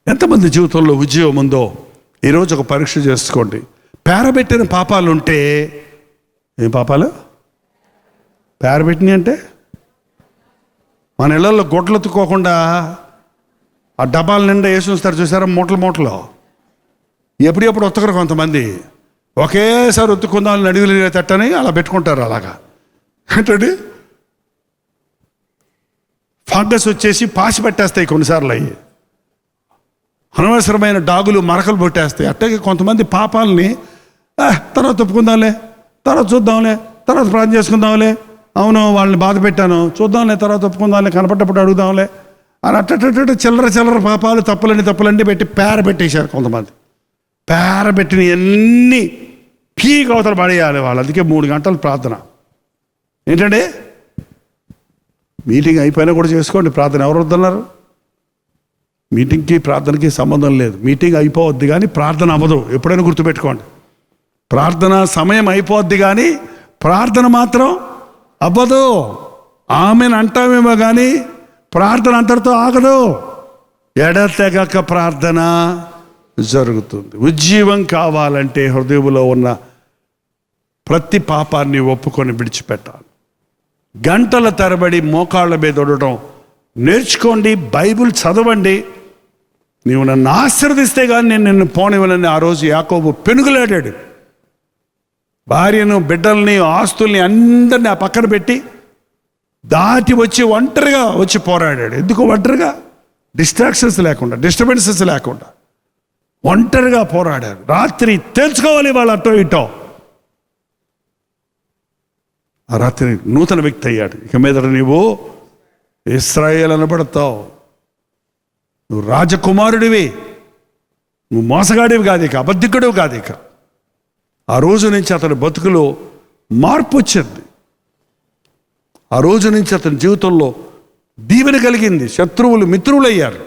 Speaker 2: ఎంతమంది జీవితంలో ఉద్యోగం ఉందో ఈరోజు ఒక పరీక్ష చేసుకోండి. పేరబెట్టిన పాపాలు ఉంటే, ఏం పాపాలు? పేరబెట్టినవి అంటే మన ఇళ్లలో గొడ్లు ఎత్తుకోకుండా ఆ డబ్బాల నిండా వేసి ఉంచుతారు చూసారా, మూటలు. ఎప్పుడెప్పుడు ఉతకరు కొంతమంది. ఒకేసారి ఉత్తుకుందామని నడుగులు తట్టని అలా పెట్టుకుంటారు. అలాగా ఏంటండి, ఫంగస్ వచ్చేసి పాసి పెట్టేస్తాయి కొన్నిసార్లు. అయ్యి అనవసరమైన డాగులు మరకలు పెట్టేస్తాయి. అట్టగే కొంతమంది పాపాలని తర్వాత ఒప్పుకుందాంలే, తర్వాత చూద్దాంలే, తర్వాత ప్రార్థన చేసుకుందాంలే, అవును వాళ్ళని బాధ పెట్టాను చూద్దాంలే, తర్వాత ఒప్పుకుందాంలే, కనపడ్డప్పుడు అడుగుదాంలే అని అట్ట చిల్లర పాపాలు తప్పులన్నీ పెట్టి పెట్టేశారు కొంతమంది. పెట్టిన ఎన్ని పీక్ అవతల పడేయాలి వాళ్ళు. అందుకే 3 గంటలు ప్రార్థన. ఏంటంటే మీటింగ్ అయిపోయినా కూడా చేసుకోండి ప్రార్థన. ఎవరు వద్దన్నారు? మీటింగ్కి ప్రార్థనకి సంబంధం లేదు. మీటింగ్ అయిపోవద్ది కానీ ప్రార్థన అవ్వదు. ఎప్పుడైనా గుర్తుపెట్టుకోండి. ప్రార్థన సమయం అయిపోద్ది కానీ ప్రార్థన మాత్రం అవ్వదు. ఆమెను అంటామేమో కానీ ప్రార్థన అంతటితో ఆగదు. ఎడతెగక ప్రార్థన జరుగుతుంది. ఉజ్జీవం కావాలంటే హృదయంలో ఉన్న ప్రతి పాపాన్ని ఒప్పుకొని విడిచిపెట్టాలి. గంటల తరబడి మోకాళ్ళ మీద ఉండటం నేర్చుకోండి. బైబిల్ చదవండి. నీవు నన్ను ఆశీర్వదిస్తే కానీ నేను నిన్ను పోనివ్వనని ఆ రోజు యాకోబు పెనుగులాడాడు. భార్యను, బిడ్డల్ని, ఆస్తుల్ని అందరినీ ఆ పక్కన పెట్టి దాటి వచ్చి ఒంటరిగా వచ్చి పోరాడాడు. ఎందుకు ఒంటరిగా? డిస్ట్రాక్షన్స్ లేకుండా, డిస్టర్బెన్సెస్ లేకుండా. ఒంటరిగా పోరాడారు. రాత్రి తెలుసుకోవాలి వాళ్ళు అటో ఇటో. ఆ రాత్రి నూతన వ్యక్తి అయ్యాడు. ఇక మీదట నీవు ఇశ్రాయేలు అనబడతావు, నువ్వు రాజకుమారుడివి, నువ్వు మోసగాడివి కాదు ఇక, అబద్ధికుడివి కాదు ఇక. ఆ రోజు నుంచి అతని బతుకులో మార్పు వచ్చింది. ఆ రోజు నుంచి అతని జీవితంలో దీవెన కలిగింది. శత్రువులు మిత్రులయ్యారు.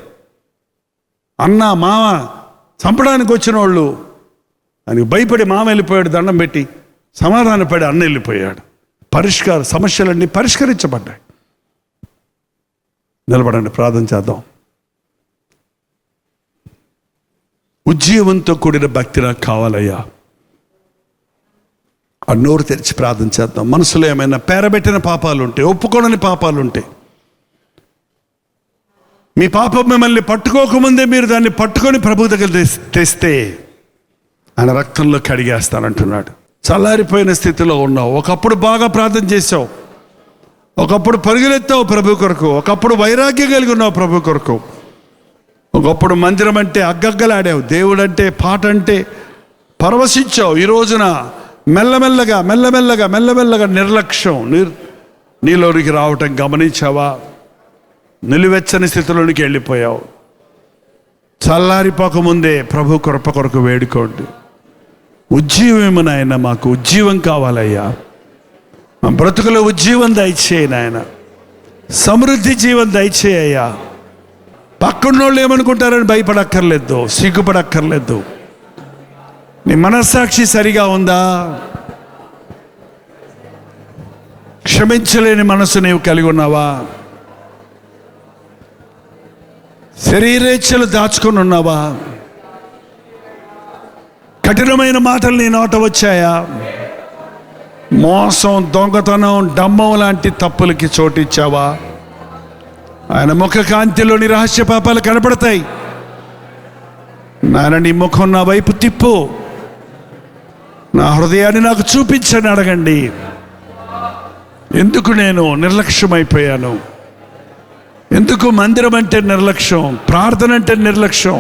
Speaker 2: అన్న మామ చంపడానికి వచ్చిన వాళ్ళు ఆయనకు భయపడి మామ వెళ్ళిపోయాడు, దండం పెట్టి సమాధానపడి అన్న వెళ్ళిపోయాడు. సమస్యలన్నీ పరిష్కరించబడ్డాయి. నిలబడండి, ప్రార్థన చేద్దాం. ఉజ్జీవంతో కూడిన భక్తి నాకు కావాలయ్యా. ఆ నోరు తెరిచి ప్రార్థన చేద్దాం. మనసులో ఏమైనా పేరబెట్టిన పాపాలు ఉంటే, ఒప్పుకోనని పాపాలు ఉంటే, మీ పాపం మిమ్మల్ని పట్టుకోకముందే మీరు దాన్ని పట్టుకొని ప్రభు దగ్గర తెస్తే ఆయన రక్తంలో కడిగేస్తానంటున్నాడు. చల్లారిపోయిన స్థితిలో ఉన్నావు. ఒకప్పుడు బాగా ప్రార్థన చేసావు, ఒకప్పుడు పరుగులెత్తావు ప్రభు కొరకు, ఒకప్పుడు వైరాగ్యం కలిగి ఉన్నావు ప్రభు కొరకు, ఒకప్పుడు మందిరం అంటే అగ్గగ్గలాడావు, దేవుడు అంటే పాట అంటే పరవశించావు. ఈ రోజున మెల్లమెల్లగా నిర్లక్ష్యం నీలోనికి రావటం గమనించావా? నిలువెచ్చని స్థితిలోనికి వెళ్ళిపోయావు. చల్లారిపోకముందే ప్రభు కృప కొరకు వేడుకోండి. ఉజ్జీవము నాయన, మాకు ఉజ్జీవం కావాలయ్యా. మా బ్రతుకులో ఉజ్జీవం దయచేయి నాయన, సమృద్ధి జీవం దయచేయ్యా. పక్కన్నోళ్ళు ఏమనుకుంటారని భయపడక్కర్లేదు, సిగ్గుపడక్కర్లేదు. నీ మనస్సాక్షి సరిగా ఉందా? క్షమించలేని మనసు నీవు కలిగి ఉన్నావా? శరీరేచ్ఛలు దాచుకొని ఉన్నావా? కఠినమైన మాటలు నీ నోట వచ్చాయా? మోసం, దొంగతనం, డమ్మం లాంటి తప్పులకి చోటిచ్చావా? ఆయన ముఖ కాంతిలోని రహస్య పాపాలు కనపడతాయి. నాయన, నీ ముఖం నా వైపు తిప్పు, నా హృదయాన్ని నాకు చూపించని అడగండి. ఎందుకు నేను నిర్లక్ష్యమైపోయాను? ఎందుకు మందిరం అంటే నిర్లక్ష్యం, ప్రార్థన అంటే నిర్లక్ష్యం,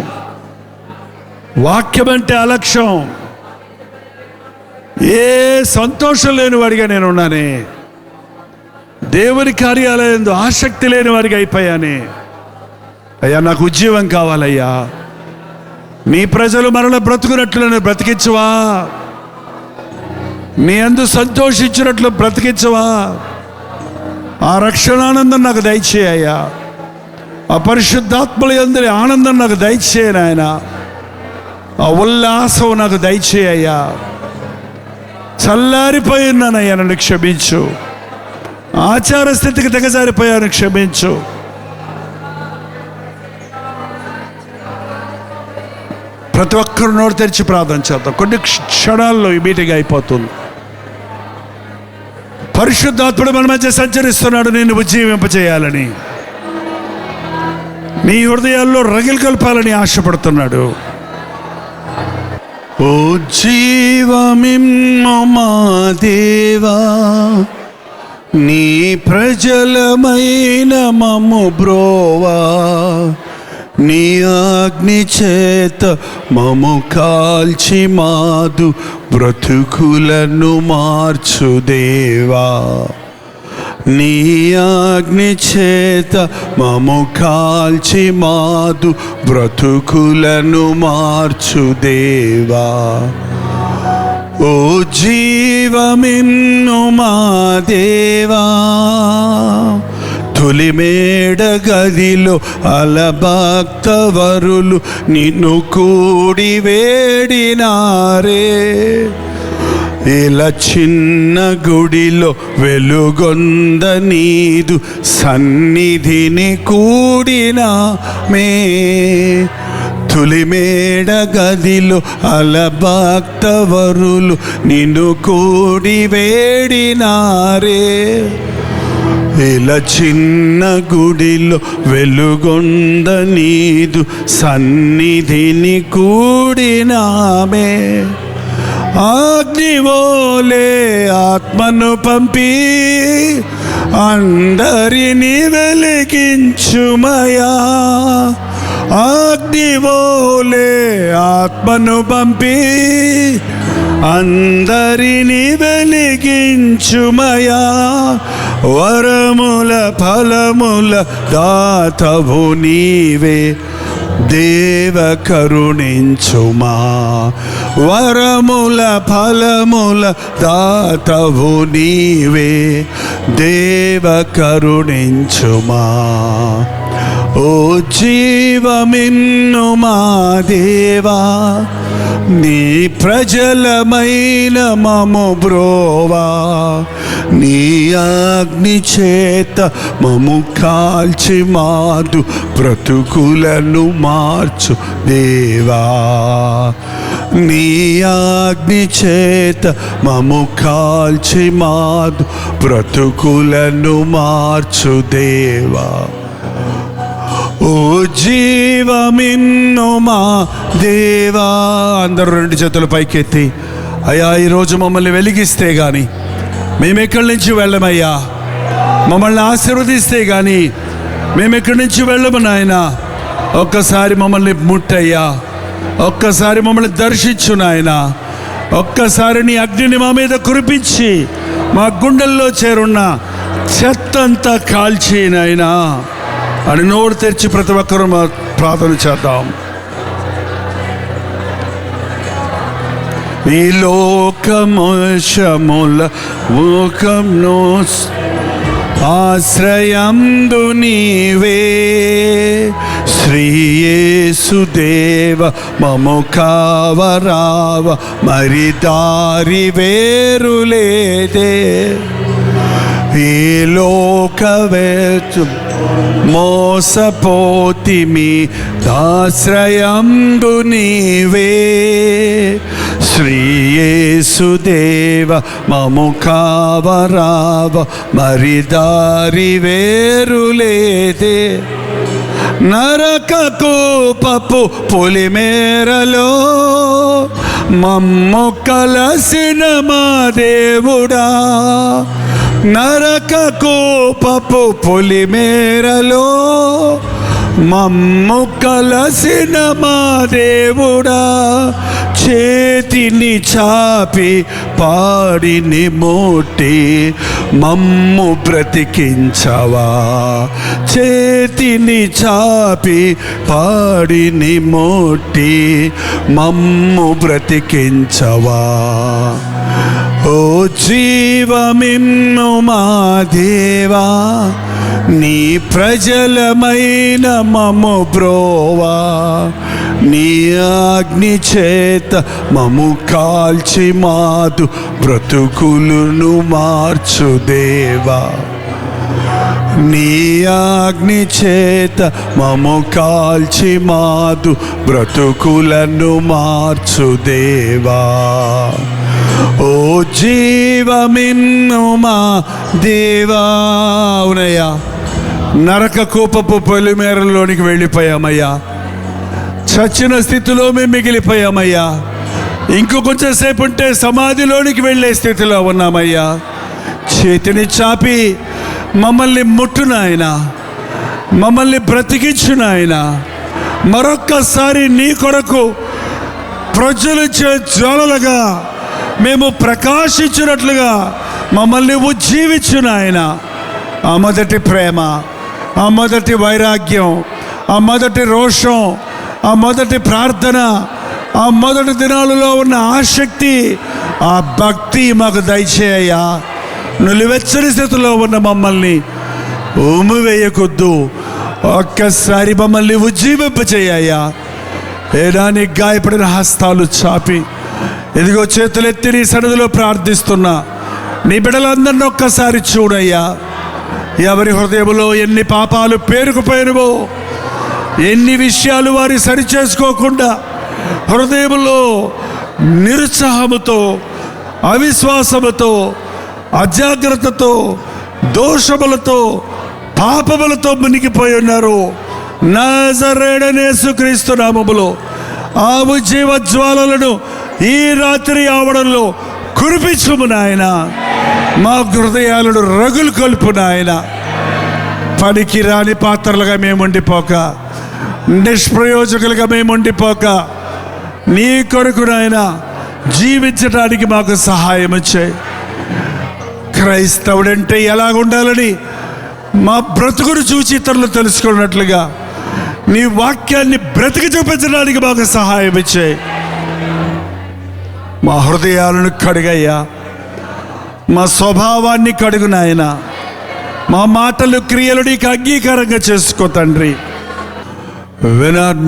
Speaker 2: వాక్యం అంటే అలక్ష్యం? ఏ సంతోషం లేని వాడిగా నేను ఉన్నానే, దేవుని కార్యాలయంలో ఆసక్తి లేని వాడిగా అయిపోయానే. అయ్యా, నాకు ఉజ్జీవం కావాలయ్యా. నీ ప్రజలు మరల బ్రతుకున్నట్లు బ్రతికించవా? నీ అందు సంతోషించినట్లు బ్రతికించవా? ఆ రక్షణానందం నాకు దయచేయ్యా. ఆ పరిశుద్ధాత్మల యందరి ఆనందం నాకు దయచేయను ఆయన. ఆ ఉల్లాసం నాకు దయచేయ్యా. చల్లారిపోయి ఉన్నానయ్యా, నన్ను క్షమించు. ఆచార స్థితికి దిగజారిపోయాను, క్షమించు. ప్రతి ఒక్కరు నోరు తెరిచి ప్రార్థన చేద్దాం. కొన్ని క్షణాల్లో ఈ మీటింగ్ అయిపోతుంది. పరిశుద్ధాత్ముడు మన మధ్య సంచరిస్తున్నాడు నిన్ను ఉజ్జీవింపచేయాలని, నీ హృదయాల్లో రగిలి కలపాలని ఆశపడుతున్నాడు. ఓ జీవమిమ్ము మా దేవా, నీ ప్రజలమైన మమ్ము బ్రోవా, నీ అగ్ని చేత మము కాల్చి మాదు బ్రతుకులను మార్చు దేవా. నీ అగ్ని చేత మము కాల్చి మాదు బ్రతుకులను మార్చు దేవా. ఓ జీవమిమ్ము మా దేవా, తొలిమేడ గదిలో అలభక్తవరులు నిన్ను కూడి వేడినారే. ఇలా చిన్న గుడిలో వెలుగొంద నీదు సన్నిధిని కూడినా మే. తొలిమేడ గదిలో అలభక్తవరులు నిన్ను కూడి వేడినారే. ఇలా చిన్న గుడిలో వెలుగొంద నీదు సన్నిధిని కూడినామే. అగ్నివోలే ఆత్మను పంపి అందరిని వెలిగించుమయా. అగ్నివోలే ఆత్మను పంపి అందరిని వెలిగించుమయా. వరముల ఫలముల దాతవు నీవే దేవ కరుణించుమా. వరముల ఫలముల దాతవు నీవే దేవ కరుణించుమా. ఓ జీవమిన్ను మా దేవా, నీ ప్రజలమైన మము బ్రోవా. నీ అగ్ని చేత మము కాల్చి మాదు బ్రతుకులను మార్చు దేవా. నీ అగ్ని చేత మము కాల్చి మాదు బ్రతుకులను మార్చు దేవా. ఓ జీవమిన్ను మా దేవా. అందరూ రెండు చేతులు పైకెత్తి, అయ్యా ఈరోజు మమ్మల్ని వెలిగిస్తే కానీ మేము ఎక్కడి నుంచి వెళ్ళమయ్యా. మమ్మల్ని ఆశీర్వదిస్తే కానీ మేము ఎక్కడి నుంచి వెళ్ళము నాయన. ఒక్కసారి మమ్మల్ని ముట్టయ్యా, ఒక్కసారి మమ్మల్ని దర్శించు నాయన. ఒక్కసారి నీ అగ్నిని మా మీద కురిపించి మా గుండెల్లో చేరున్న చెత్తంతా కాల్చి నాయనా అని నోరు తెరిచి ప్రతి ఒక్కరూ ప్రార్థన చేద్దాం. ఈ లోకమోషముల ముఖంను ఆశ్రయందు నీవే. శ్రీయేసుదేవ మము కావరావ, మరి దారి వేరు లేదే. ఈ లోకవేచు మోసపోతిమి, దాశ్రయందు నీవే. శ్రీయేసుదేవ మము కావరావ, మరి దారి వేరు లేదే. నరక కోపపు పొలిమేరలో మమ్ము కలసిన మా దేవుడా. నరక కోపపు పొలిమేరలో మమ్ము కలసిన మా దేవుడా. చేతిని చాపి పాడిని ముట్టి మమ్ము బ్రతికించవా. చేతిని చాపి పాడిని ముట్టి మమ్ము బ్రతికించవా. ఓ జీవమిన్ను మా దేవా, నీ ప్రజలమైన మము బ్రోవా. నీ అగ్ని చేత మము కాల్చి మాదు బ్రతుకులను మార్చు దేవా. నీ అగ్ని చేత మము కాల్చి మాదు బ్రతుకులను మార్చు దేవా. ఓ జీవమిన్ను మా దేవా. అవునయ్యా, నరక కోపపు పొలిమేరలోనికి వెళ్ళిపోయామయ్యా. చచ్చిన స్థితిలో మేము మిగిలిపోయామయ్యా. ఇంకో కొంచెం సేపు ఉంటే సమాధిలోనికి వెళ్ళే స్థితిలో ఉన్నామయ్యా. చేతిని చాపి మమ్మల్ని ముట్టు నాయన, మమ్మల్ని బ్రతికించు నాయన. మరొక్కసారి నీ కొరకు ప్రజ్వలించే జ్వాలలుగా మేము ప్రకాశించినట్లుగా మమ్మల్ని ఉజ్జీవించు నాయన. ఆ మొదటి ప్రేమ, ఆ మొదటి వైరాగ్యం, ఆ మొదటి రోషం, ఆ మొదటి ప్రార్థన, ఆ మొదటి దినాలలో ఉన్న ఆసక్తి, ఆ భక్తి మాకు దయచేయ్యా. నులివెచ్చని స్థితిలో ఉన్న మమ్మల్ని ఉమ్మివేయకొద్దు, ఒక్కసారి మమ్మల్ని ఉజ్జీవింపచేయ్యా. ఏదానికి గాయపడిన హస్తాలు చాపి ఇదిగో చేతులెత్తి నీ సన్నిధిలో ప్రార్థిస్తున్నా నీ బిడ్డలందరినీ ఒక్కసారి చూడయ్యా. ఎవరి హృదయంలో ఎన్ని పాపాలు పేరుకుపోయినవో, ఎన్ని విషయాలు వారి సరిచేసుకోకుండా హృదయంలో నిరుత్సాహముతో, అవిశ్వాసముతో, అజాగ్రత్తతో, దోషములతో, పాపములతో మునిగిపోయి ఉన్నారు. నజరేయుడైన యేసుక్రీస్తు నామములో ఆ ఉజ్జీవ జ్వాలలను ఈ రాత్రి ఆవడంలో కురిపించుము నాయన. మా హృదయాలను రగులు కొలుపు నాయన. పనికి రాని పాత్రలుగా మేము ఉండిపోక నిష్ప్రయోజకులుగా మేము ఉండిపోక నీ కొరకు నాయన జీవించడానికి మాకు సహాయం చేయి. క్రైస్తవుడంటే ఎలాగుండాలని మా బ్రతుకును చూసి ఇతరులు తెలుసుకున్నట్లుగా నీ వాక్యాన్ని బ్రతికి చూపించడానికి మాకు సహాయం ఇచ్చాయి. మా హృదయాలను కడుగయ్యా, మా స్వభావాన్ని కడుగు నాయన. మా మాటలు క్రియలు నీకు అంగీకారంగా చేసుకో తండ్రి.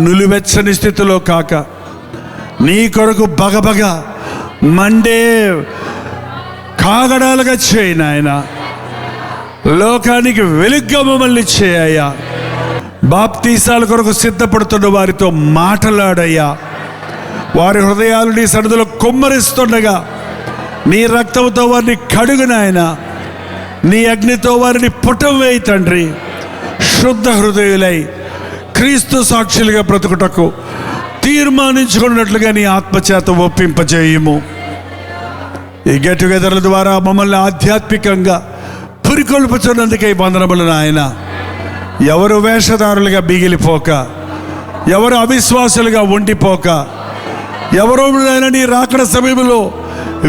Speaker 2: నులివెచ్చని స్థితిలో కాక నీ కొరకు బగబగ మండే కాగడాలుగా చేయి నాయన. లోకానికి వెలుగ్గా మమ్మల్ని చేయయ్యా. బాప్తీసాల కొరకు సిద్ధపడుతున్న వారితో మాట్లాడయ్యా. వారి హృదయాలు నీ సన్నిధిలో కుమ్మరిస్తుండగా నీ రక్తంతో వారిని కడుగు నాయన. నీ అగ్నితో వారిని పుటం వేయి తండ్రి. శుద్ధ హృదయులై క్రీస్తు సాక్షులుగా బ్రతుకుటకు తీర్మానించుకున్నట్లుగా నీ ఆత్మచేత ఒప్పింపజేయము. ఈ గెట్ టుగెదర్ల ద్వారా మమ్మల్ని ఆధ్యాత్మికంగా పురికొల్పుతున్నందుకే వందనములు నాయన. ఎవరు వేషధారులుగా మిగిలిపోక, ఎవరు అవిశ్వాసులుగా ఉండిపోక, ఎవరో నీ రాకడ సమయంలో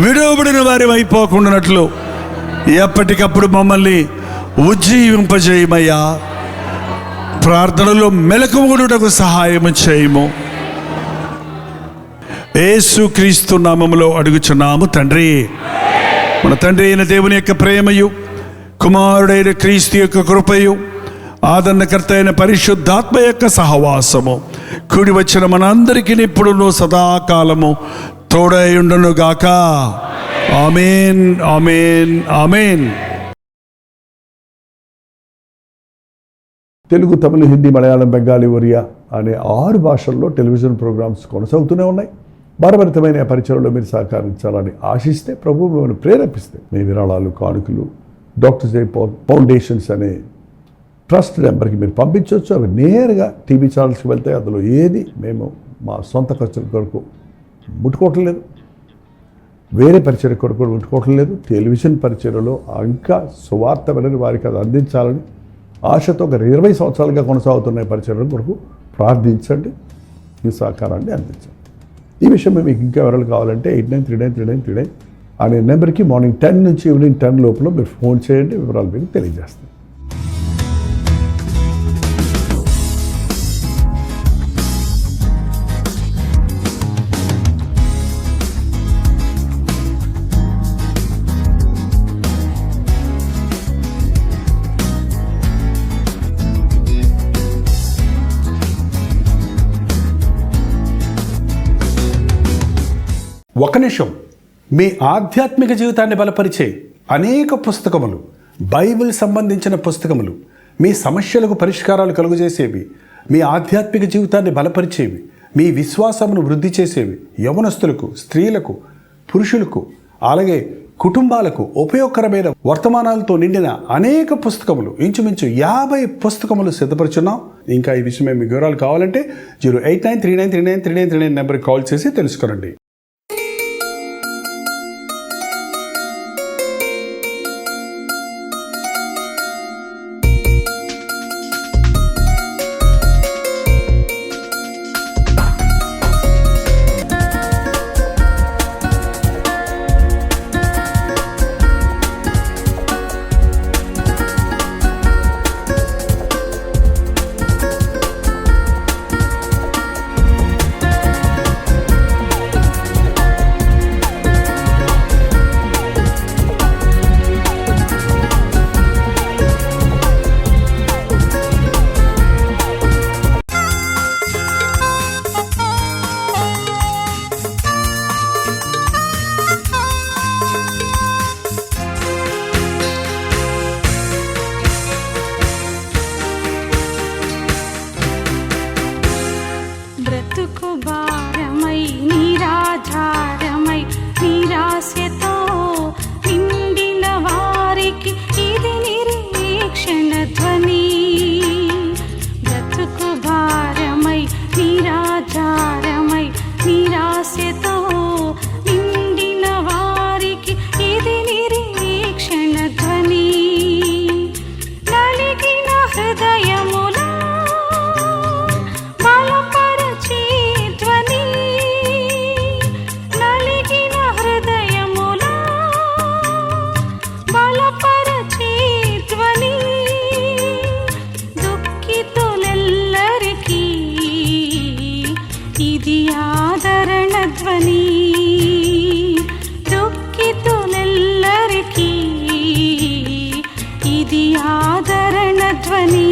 Speaker 2: విడవబడిన వారి అయిపోకుండానట్లు ఎప్పటికప్పుడు మమ్మల్ని ఉజ్జీవింపజేయమయ్యా. ప్రార్థనలో మెలకువగుటకు సహాయం చేయము. యేసుక్రీస్తు నామములో అడుగుచున్నాము తండ్రి. మన తండ్రి అయిన దేవుని యొక్క ప్రేమయు, కుమారుడైన క్రీస్తు యొక్క కృపయు, ఆదరణకర్త అయిన పరిశుద్ధాత్మ యొక్క సహవాసము కూడి వచ్చిన మనందరికీ ఇప్పుడును సదాకాలము తోడై ఉండును గాక. ఆమేన్, ఆమేన్, ఆమేన్.
Speaker 3: తెలుగు, తమిళ, హిందీ, మలయాళం, బెంగాలీ, ఒరియా అనే 6 భాషల్లో టెలివిజన్ ప్రోగ్రామ్స్ కొనసాగుతూనే ఉన్నాయి. భారభరితమైన పరిచయంలో మీరు సహకరించాలని ఆశిస్తే, ప్రభు మిమ్మల్ని ప్రేరేపిస్తే మీ విరాళాలు, కానుకలు డాక్టర్ జై ఫౌండేషన్స్ అనే ట్రస్ట్ నెంబర్కి మీరు పంపించవచ్చు. అవి నేరుగా టీవీ ఛానల్స్కి వెళ్తాయి. అందులో ఏది మేము మా సొంత ఖర్చుల కొరకు ముట్టుకోవటం లేదు, వేరే పరిచయ కొరకు ముట్టుకోవటం లేదు. టెలివిజన్ పరిచయలో ఇంకా సువార్త వినని వారికి అది అందించాలని ఆశతో ఒక 20 సంవత్సరాలుగా కొనసాగుతున్న పరిచయం కొరకు ప్రార్థించండి, మీ సహకారాన్ని అందించండి. ఈ విషయం మీకు ఇంకా వివరాలు కావాలంటే 89393939 అనే నెంబర్కి మార్నింగ్ 10 నుంచి ఈవినింగ్ 10 లోపల మీరు ఫోన్ చేయండి. వివరాలు మీకు తెలియజేస్తాం.
Speaker 2: ఒక నిమిషం. మీ ఆధ్యాత్మిక జీవితాన్ని బలపరిచే అనేక పుస్తకములు, బైబిల్ సంబంధించిన పుస్తకములు, మీ సమస్యలకు పరిష్కారాలు కలుగజేసేవి, మీ ఆధ్యాత్మిక జీవితాన్ని బలపరిచేవి, మీ విశ్వాసమును వృద్ధి చేసేవి, యవనస్తులకు, స్త్రీలకు, పురుషులకు, అలాగే కుటుంబాలకు ఉపయోగకరమైన వర్తమానాలతో నిండిన అనేక పుస్తకములు, ఇంచుమించు 50 పుస్తకములు సిద్ధపరుచున్నాం. ఇంకా ఈ విషయమే మీకు వివరాలు కావాలంటే 08939393939 నెంబర్కి కాల్ చేసి తెలుసుకోండి.
Speaker 1: ఆదరణ ధ్వని